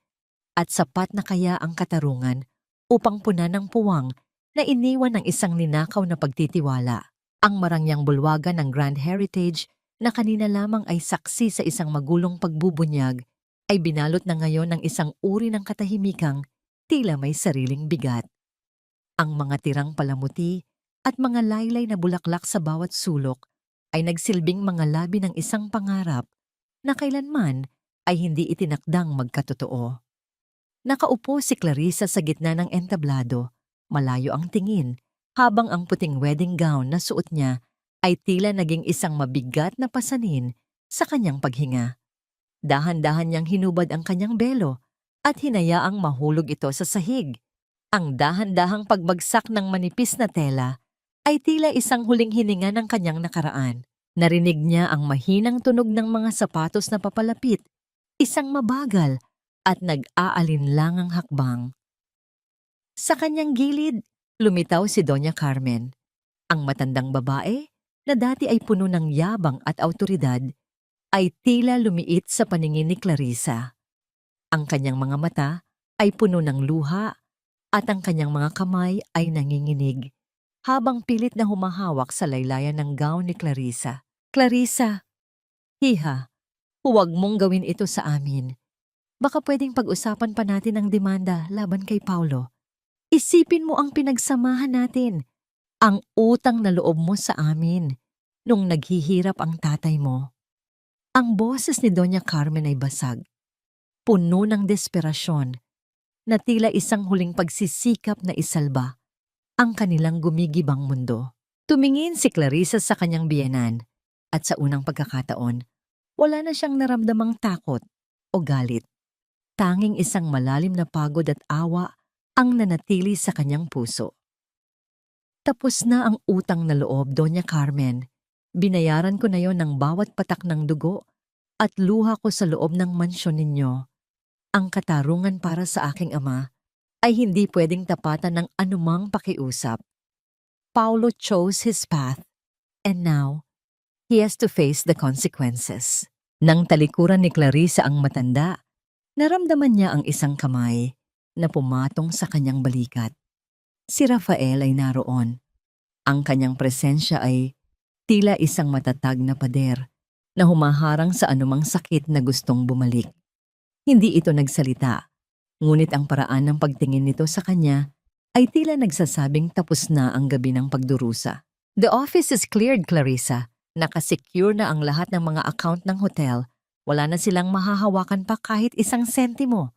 at sapat na kaya ang katarungan upang punan ng puwang na iniwan ng isang ninakaw na pagtitiwala? Ang marangyang bulwagan ng Grand Heritage na kanina lamang ay saksi sa isang magulong pagbubunyag ay binalot na ngayon ng isang uri ng katahimikang tila may sariling bigat. Ang mga tirang palamuti at mga laylay na bulaklak sa bawat sulok ay nagsilbing mga labi ng isang pangarap na kailanman ay hindi itinakdang magkatotoo. Nakaupo si Clarissa sa gitna ng entablado, malayo ang tingin, habang ang puting wedding gown na suot niya ay tila naging isang mabigat na pasanin sa kanyang paghinga. Dahan-dahan niyang hinubad ang kanyang belo at hinayaang mahulog ito sa sahig. Ang dahan-dahang pagbagsak ng manipis na tela ay tila isang huling hininga ng kanyang nakaraan. Narinig niya ang mahinang tunog ng mga sapatos na papalapit, isang mabagal at nag-aalinlangang hakbang. Sa kanyang gilid, lumitaw si Doña Carmen, ang matandang babae na dati ay puno ng yabang at awtoridad, ay tila lumiit sa paningin ni Clarissa. Ang kanyang mga mata ay puno ng luha at ang kanyang mga kamay ay nanginginig habang pilit na humahawak sa laylayan ng gown ni Clarissa. Clarissa, hiha, huwag mong gawin ito sa amin. Baka pwedeng pag-usapan pa natin ang demanda laban kay Paulo. Isipin mo ang pinagsamahan natin, ang utang na loob mo sa amin nung naghihirap ang tatay mo. Ang boses ni Doña Carmen ay basag, puno ng desperasyon, na tila isang huling pagsisikap na isalba ang kanilang gumigibang mundo. Tumingin si Clarissa sa kanyang biyenan at sa unang pagkakataon, wala na siyang naramdamang takot o galit. Tanging isang malalim na pagod at awa ang nanatili sa kanyang puso. Tapos na ang utang na loob, Doña Carmen. Binayaran ko na yon ng bawat patak ng dugo at luha ko sa loob ng mansyon ninyo. Ang katarungan para sa aking ama ay hindi pwedeng tapatan ng anumang pakiusap. Paulo chose his path, and now, he has to face the consequences. Nang talikuran ni Clarissa ang matanda, naramdaman niya ang isang kamay na pumatong sa kanyang balikat. Si Rafael ay naroon. Ang kanyang presensya ay tila isang matatag na pader na humaharang sa anumang sakit na gustong bumalik. Hindi ito nagsalita, ngunit ang paraan ng pagtingin nito sa kanya ay tila nagsasabing tapos na ang gabi ng pagdurusa. The office is cleared, Clarissa. Nakasecure na ang lahat ng mga account ng hotel. Wala na silang mahahawakan pa kahit isang sentimo.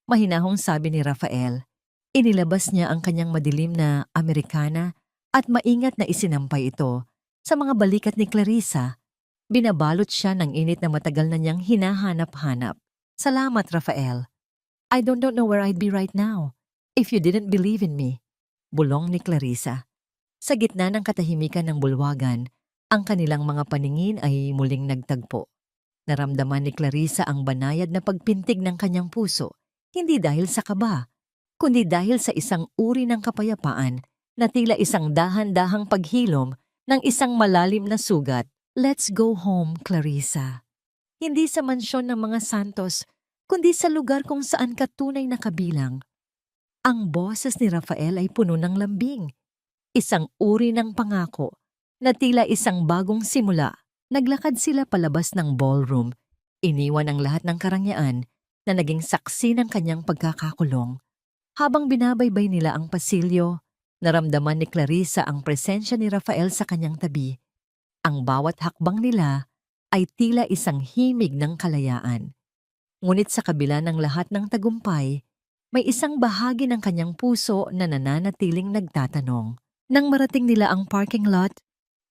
Mahinahong sabi ni Rafael. Inilabas niya ang kanyang madilim na Amerikana at maingat na isinampay ito sa mga balikat ni Clarissa. Binabalot siya ng init na matagal na niyang hinahanap-hanap. Salamat, Rafael. I don't know where I'd be right now if you didn't believe in me. Bulong ni Clarissa. Sa gitna ng katahimikan ng bulwagan, ang kanilang mga paningin ay muling nagtagpo. Naramdaman ni Clarissa ang banayad na pagpintig ng kanyang puso, hindi dahil sa kaba, kundi dahil sa isang uri ng kapayapaan na tila isang dahan-dahang paghilom ng isang malalim na sugat. Let's go home, Clarissa. Hindi sa mansyon ng mga santos, kundi sa lugar kung saan ka tunay na kabilang. Ang boses ni Rafael ay puno ng lambing. Isang uri ng pangako na tila isang bagong simula. Naglakad sila palabas ng ballroom. Iniwan ang lahat ng karangyaan na naging saksi ng kanyang pagkakakulong. Habang binabaybay nila ang pasilyo, naramdaman ni Clarissa ang presensya ni Rafael sa kanyang tabi. Ang bawat hakbang nila ay tila isang himig ng kalayaan. Ngunit sa kabila ng lahat ng tagumpay, may isang bahagi ng kanyang puso na nananatiling nagtatanong. Nang marating nila ang parking lot,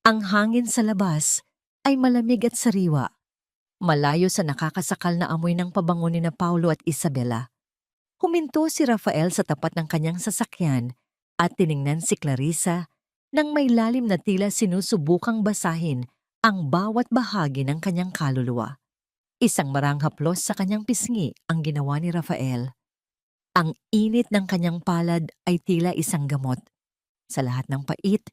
ang hangin sa labas ay malamig at sariwa, malayo sa nakakasakal na amoy ng pabango ni na Paulo at Isabela. Huminto si Rafael sa tapat ng kanyang sasakyan at tiningnan si Clarissa nang may lalim na tila sinusubukang basahin ang bawat bahagi ng kanyang kaluluwa. Isang maranghaplos sa kanyang pisngi ang ginawa ni Rafael. Ang init ng kanyang palad ay tila isang gamot sa lahat ng pait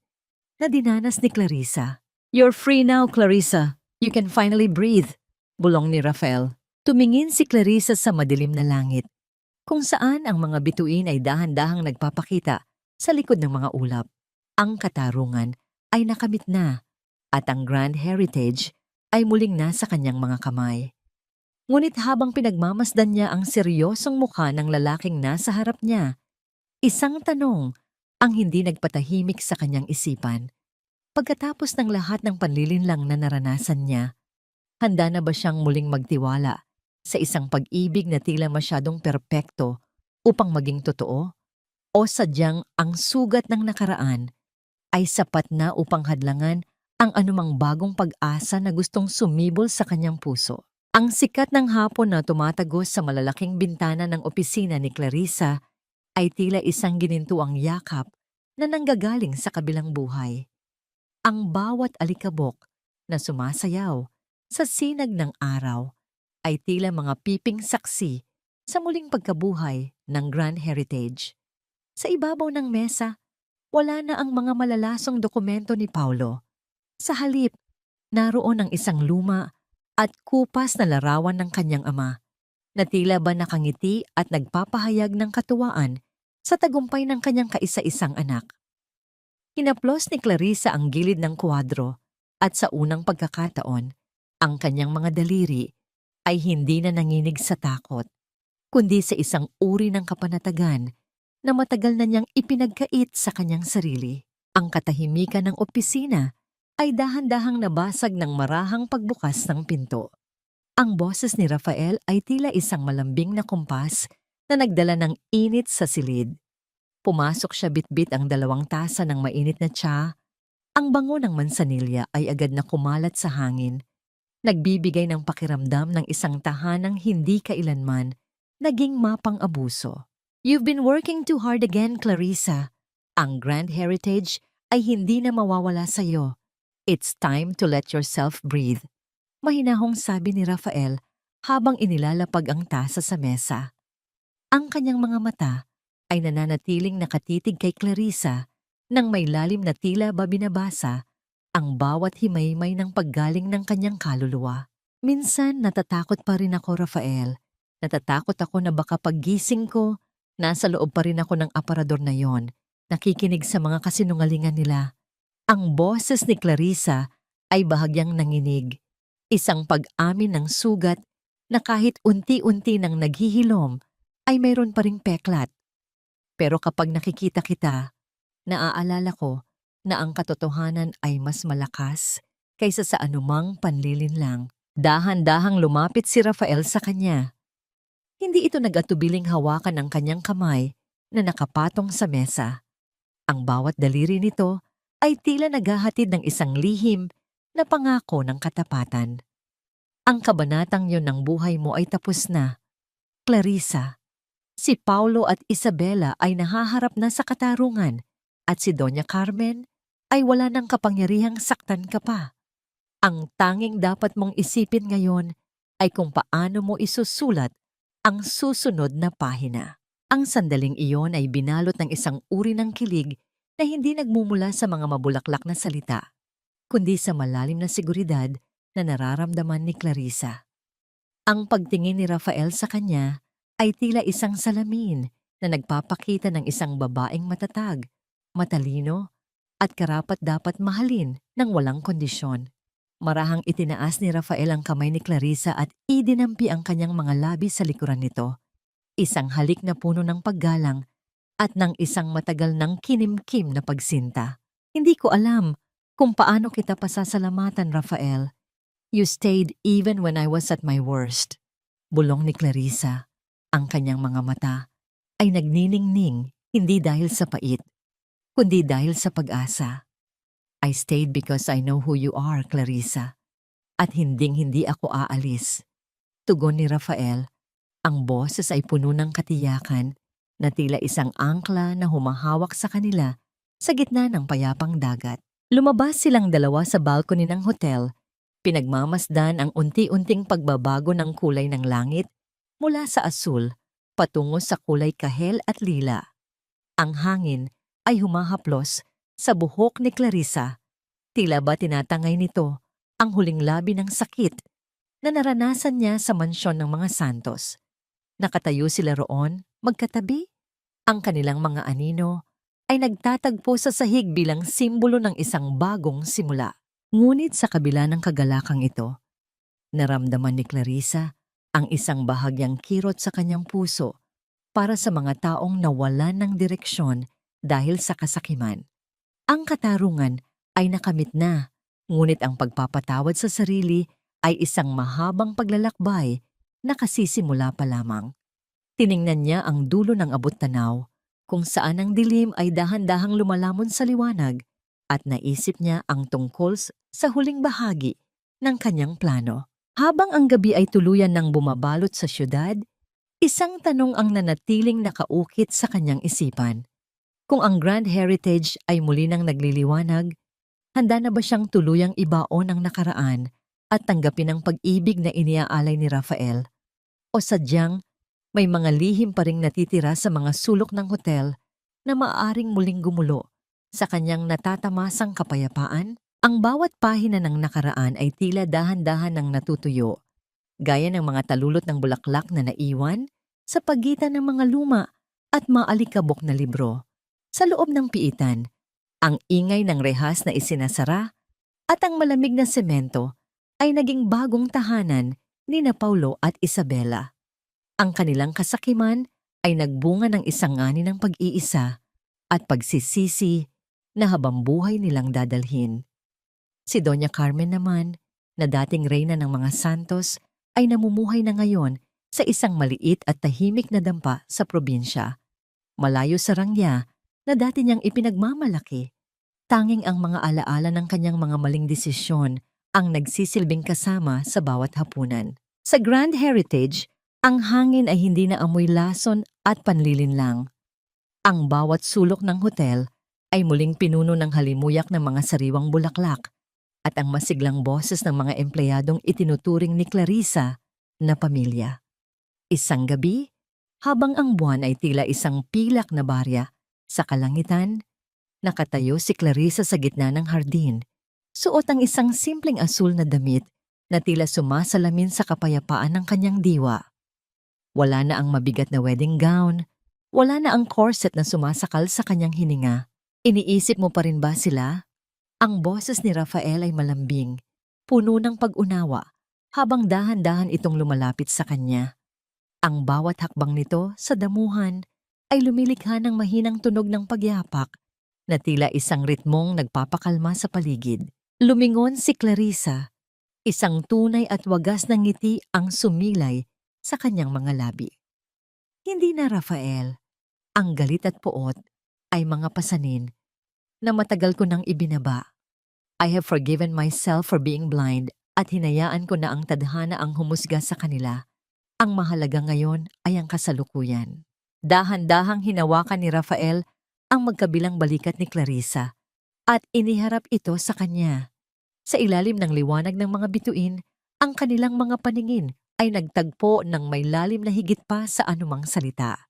na dinanas ni Clarissa. "You're free now, Clarissa. You can finally breathe," bulong ni Rafael. Tumingin si Clarissa sa madilim na langit, kung saan ang mga bituin ay dahan-dahang nagpapakita sa likod ng mga ulap. Ang katarungan ay nakamit na at ang Grand Heritage ay muling nasa kanyang mga kamay. Ngunit habang pinagmamasdan niya ang seryosong mukha ng lalaking nasa harap niya, isang tanong ang hindi nagpatahimik sa kanyang isipan. Pagkatapos ng lahat ng panlilinlang na naranasan niya, handa na ba siyang muling magtiwala sa isang pag-ibig na tila masyadong perpekto upang maging totoo? O sadyang ang sugat ng nakaraan ay sapat na upang hadlangan ang anumang bagong pag-asa na gustong sumibol sa kanyang puso? Ang sikat ng hapon na tumatagos sa malalaking bintana ng opisina ni Clarissa ay tila isang ginintuang yakap na nanggagaling sa kabilang buhay. Ang bawat alikabok na sumasayaw sa sinag ng araw ay tila mga piping saksi sa muling pagkabuhay ng Grand Heritage. Sa ibabaw ng mesa, wala na ang mga malalasong dokumento ni Paulo. Sa halip, naroon ang isang luma at kupas na larawan ng kanyang ama, na tila ba nakangiti at nagpapahayag ng katuwaan sa tagumpay ng kanyang kaisa-isang anak. Hinaplos ni Clarissa ang gilid ng kwadro at sa unang pagkakataon, ang kanyang mga daliri ay hindi na nanginig sa takot, kundi sa isang uri ng kapanatagan na matagal na niyang ipinagkait sa kanyang sarili. Ang katahimikan ng opisina ay dahan-dahang nabasag ng marahang pagbukas ng pinto. Ang boses ni Rafael ay tila isang malambing na kumpas na nagdala ng init sa silid. Pumasok siya bitbit ang 2 tasa ng mainit na tsa. Ang bango ng mansanilya ay agad na kumalat sa hangin, nagbibigay ng pakiramdam ng isang tahanang hindi kailanman naging mapang-abuso. "You've been working too hard again, Clarissa. Ang Grand Heritage ay hindi na mawawala sa'yo. It's time to let yourself breathe," mahinahong sabi ni Rafael habang inilalapag ang tasa sa mesa. Ang kanyang mga mata ay nananatiling nakatitig kay Clarissa nang may lalim na tila ba binabasa ang bawat himaymay ng paggaling ng kanyang kaluluwa. "Minsan natatakot pa rin ako, Rafael. Natatakot ako na baka paggising ko, nasa loob pa rin ako ng aparador na yon, nakikinig sa mga kasinungalingan nila." Ang boses ni Clarissa ay bahagyang nanginig, isang pag-amin ng sugat na kahit unti-unti nang naghihilom ay mayroon pa ring peklat. "Pero kapag nakikita kita, naaalala ko na ang katotohanan ay mas malakas kaysa sa anumang panlilinlang." Dahan-dahang lumapit si Rafael sa kanya. Hindi ito nag-atubiling hawakan ang kanyang kamay na nakapatong sa mesa. Ang bawat daliri nito ay tila naghahatid ng isang lihim na pangako ng katapatan. "Ang kabanatang yon ng buhay mo ay tapos na, Clarissa. Si Paulo at Isabela ay nahaharap na sa katarungan at si Doña Carmen ay wala ng kapangyarihang saktan ka pa. Ang tanging dapat mong isipin ngayon ay kung paano mo isusulat ang susunod na pahina." Ang sandaling iyon ay binalot ng isang uri ng kilig na hindi nagmumula sa mga mabulaklak na salita, kundi sa malalim na seguridad na nararamdaman ni Clarissa. Ang pagtingin ni Rafael sa kanya ay tila isang salamin na nagpapakita ng isang babaeng matatag, matalino, at karapat-dapat mahalin ng walang kondisyon. Marahang itinaas ni Rafael ang kamay ni Clarissa at idinampi ang kanyang mga labi sa likuran nito. Isang halik na puno ng paggalang at ng isang matagal ng kinimkim na pagsinta. Hindi ko alam kung paano kita pasasalamatan, Rafael. You stayed even when I was at my worst. Bulong ni Clarissa. Ang kanyang mga mata ay nagniningning hindi dahil sa pait, kundi dahil sa pag-asa. I stayed because I know who you are, Clarissa. At hinding-hindi ako aalis. Tugon ni Rafael. Ang boses ay puno ng katiyakan na tila isang angkla na humahawak sa kanila sa gitna ng payapang dagat. Lumabas silang dalawa sa balcony ng hotel. Pinagmamasdan ang unti-unting pagbabago ng kulay ng langit mula sa asul patungo sa kulay kahel at lila. Ang hangin ay humahaplos sa buhok ni Clarissa. Tila ba tinatangay nito ang huling labi ng sakit na naranasan niya sa mansyon ng mga Santos. Nakatayo sila roon, magkatabi. Ang kanilang mga anino ay nagtatagpo sa sahig bilang simbolo ng isang bagong simula. Ngunit sa kabila ng kagalakang ito, naramdaman ni Clarissa ang isang bahagyang kirot sa kanyang puso para sa mga taong nawalan ng direksyon dahil sa kasakiman. Ang katarungan ay nakamit na, ngunit ang pagpapatawad sa sarili ay isang mahabang paglalakbay na kasisimula pa lamang. Tiningnan niya ang dulo ng abot-tanaw, kung saan ang dilim ay dahan-dahang lumalamon sa liwanag, at naisip niya ang tungkol sa huling bahagi ng kanyang plano. Habang ang gabi ay tuluyan ng bumabalot sa syudad, isang tanong ang nanatiling nakaukit sa kanyang isipan. Kung ang Grand Heritage ay muli nang nagliliwanag, handa na ba siyang tuluyang ibaon ang nakaraan at tanggapin ang pag-ibig na iniaalay ni Rafael? O sadyang may mga lihim pa ring natitira sa mga sulok ng hotel na maaaring muling gumulo sa kanyang natatamasang kapayapaan? Ang bawat pahina ng nakaraan ay tila dahan-dahan ng natutuyo, gaya ng mga talulot ng bulaklak na naiwan sa pagitan ng mga luma at maalikabok na libro. Sa loob ng piitan, ang ingay ng rehas na isinasara at ang malamig na semento ay naging bagong tahanan ni na Paulo at Isabela. Ang kanilang kasakiman ay nagbunga ng isang ani ng pag-iisa at pagsisisi na habambuhay nilang dadalhin. Si Doña Carmen naman, na dating reyna ng mga Santos, ay namumuhay na ngayon sa isang maliit at tahimik na dampa sa probinsya. Malayo sa rangya na dati niyang ipinagmamalaki. Tanging ang mga alaala ng kanyang mga maling desisyon ang nagsisilbing kasama sa bawat hapunan. Sa Grand Heritage, ang hangin ay hindi na amoy lason at panlilinlang. Ang bawat sulok ng hotel ay muling pinuno ng halimuyak ng mga sariwang bulaklak at ang masiglang boses ng mga empleyadong itinuturing ni Clarissa na pamilya. Isang gabi, habang ang buwan ay tila isang pilak na barya sa kalangitan, nakatayo si Clarissa sa gitna ng hardin. Suot ang isang simpleng asul na damit na tila sumasalamin sa kapayapaan ng kanyang diwa. Wala na ang mabigat na wedding gown, wala na ang corset na sumasakal sa kanyang hininga. Iniisip mo pa rin ba sila? Ang boses ni Rafael ay malambing, puno ng pag-unawa, habang dahan-dahan itong lumalapit sa kanya. Ang bawat hakbang nito sa damuhan ay lumilikha ng mahinang tunog ng pagyapak na tila isang ritmong nagpapakalma sa paligid. Lumingon si Clarissa, isang tunay at wagas na ngiti ang sumilay sa kanyang mga labi. Hindi na Rafael, ang galit at poot ay mga pasanin na matagal ko nang ibinaba. I have forgiven myself for being blind at hinayaan ko na ang tadhana ang humusga sa kanila. Ang mahalaga ngayon ay ang kasalukuyan. Dahan-dahang hinawakan ni Rafael ang magkabilang balikat ni Clarissa at iniharap ito sa kanya. Sa ilalim ng liwanag ng mga bituin, ang kanilang mga paningin ay nagtagpo ng may lalim na higit pa sa anumang salita.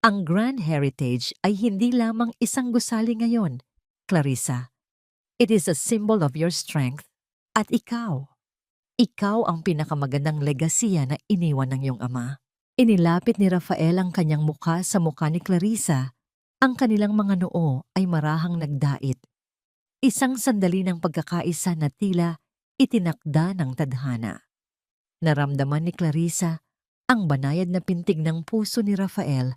Ang Grand Heritage ay hindi lamang isang gusali ngayon, Clarissa. It is a symbol of your strength. At ikaw ang pinakamagandang legasiya na iniwan ng iyong ama. Inilapit ni Rafael ang kanyang mukha sa mukha ni Clarissa. Ang kanilang mga noo ay marahang nagdait. Isang sandali ng pagkakaisa na tila itinakda ng tadhana. Naramdaman ni Clarissa ang banayad na pintig ng puso ni Rafael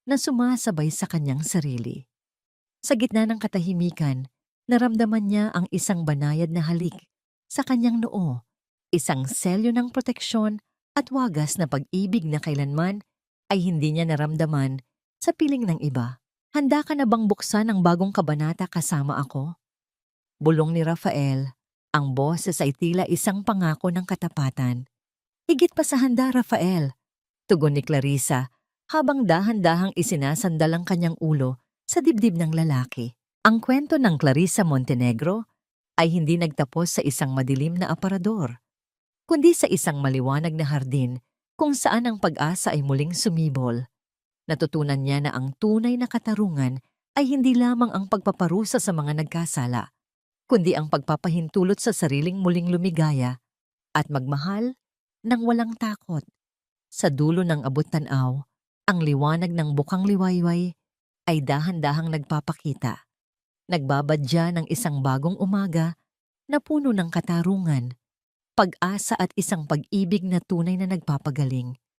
na sumasabay sa kanyang sarili. Sa gitna ng katahimikan, naramdaman niya ang isang banayad na halik sa kanyang noo, isang selyo ng proteksyon at wagas na pag-ibig na kailanman ay hindi niya naramdaman sa piling ng iba. Handa ka na bang buksan ang bagong kabanata kasama ako? Bulong ni Rafael, ang boses ay tila isang pangako ng katapatan. Higit pa sa handa, Rafael, tugon ni Clarissa habang dahan-dahang isinasandal ang kanyang ulo sa dibdib ng lalaki. Ang kwento ng Clarissa Montenegro ay hindi nagtapos sa isang madilim na aparador, kundi sa isang maliwanag na hardin kung saan ang pag-asa ay muling sumibol. Natutunan niya na ang tunay na katarungan ay hindi lamang ang pagpaparusa sa mga nagkasala, kundi ang pagpapahintulot sa sariling muling lumigaya at magmahal ng walang takot. Sa dulo ng abot-tanaw, ang liwanag ng bukang liwayway ay dahan-dahang nagpapakita. Nagbabadya ng isang bagong umaga na puno ng katarungan, pag-asa at isang pag-ibig na tunay na nagpapagaling.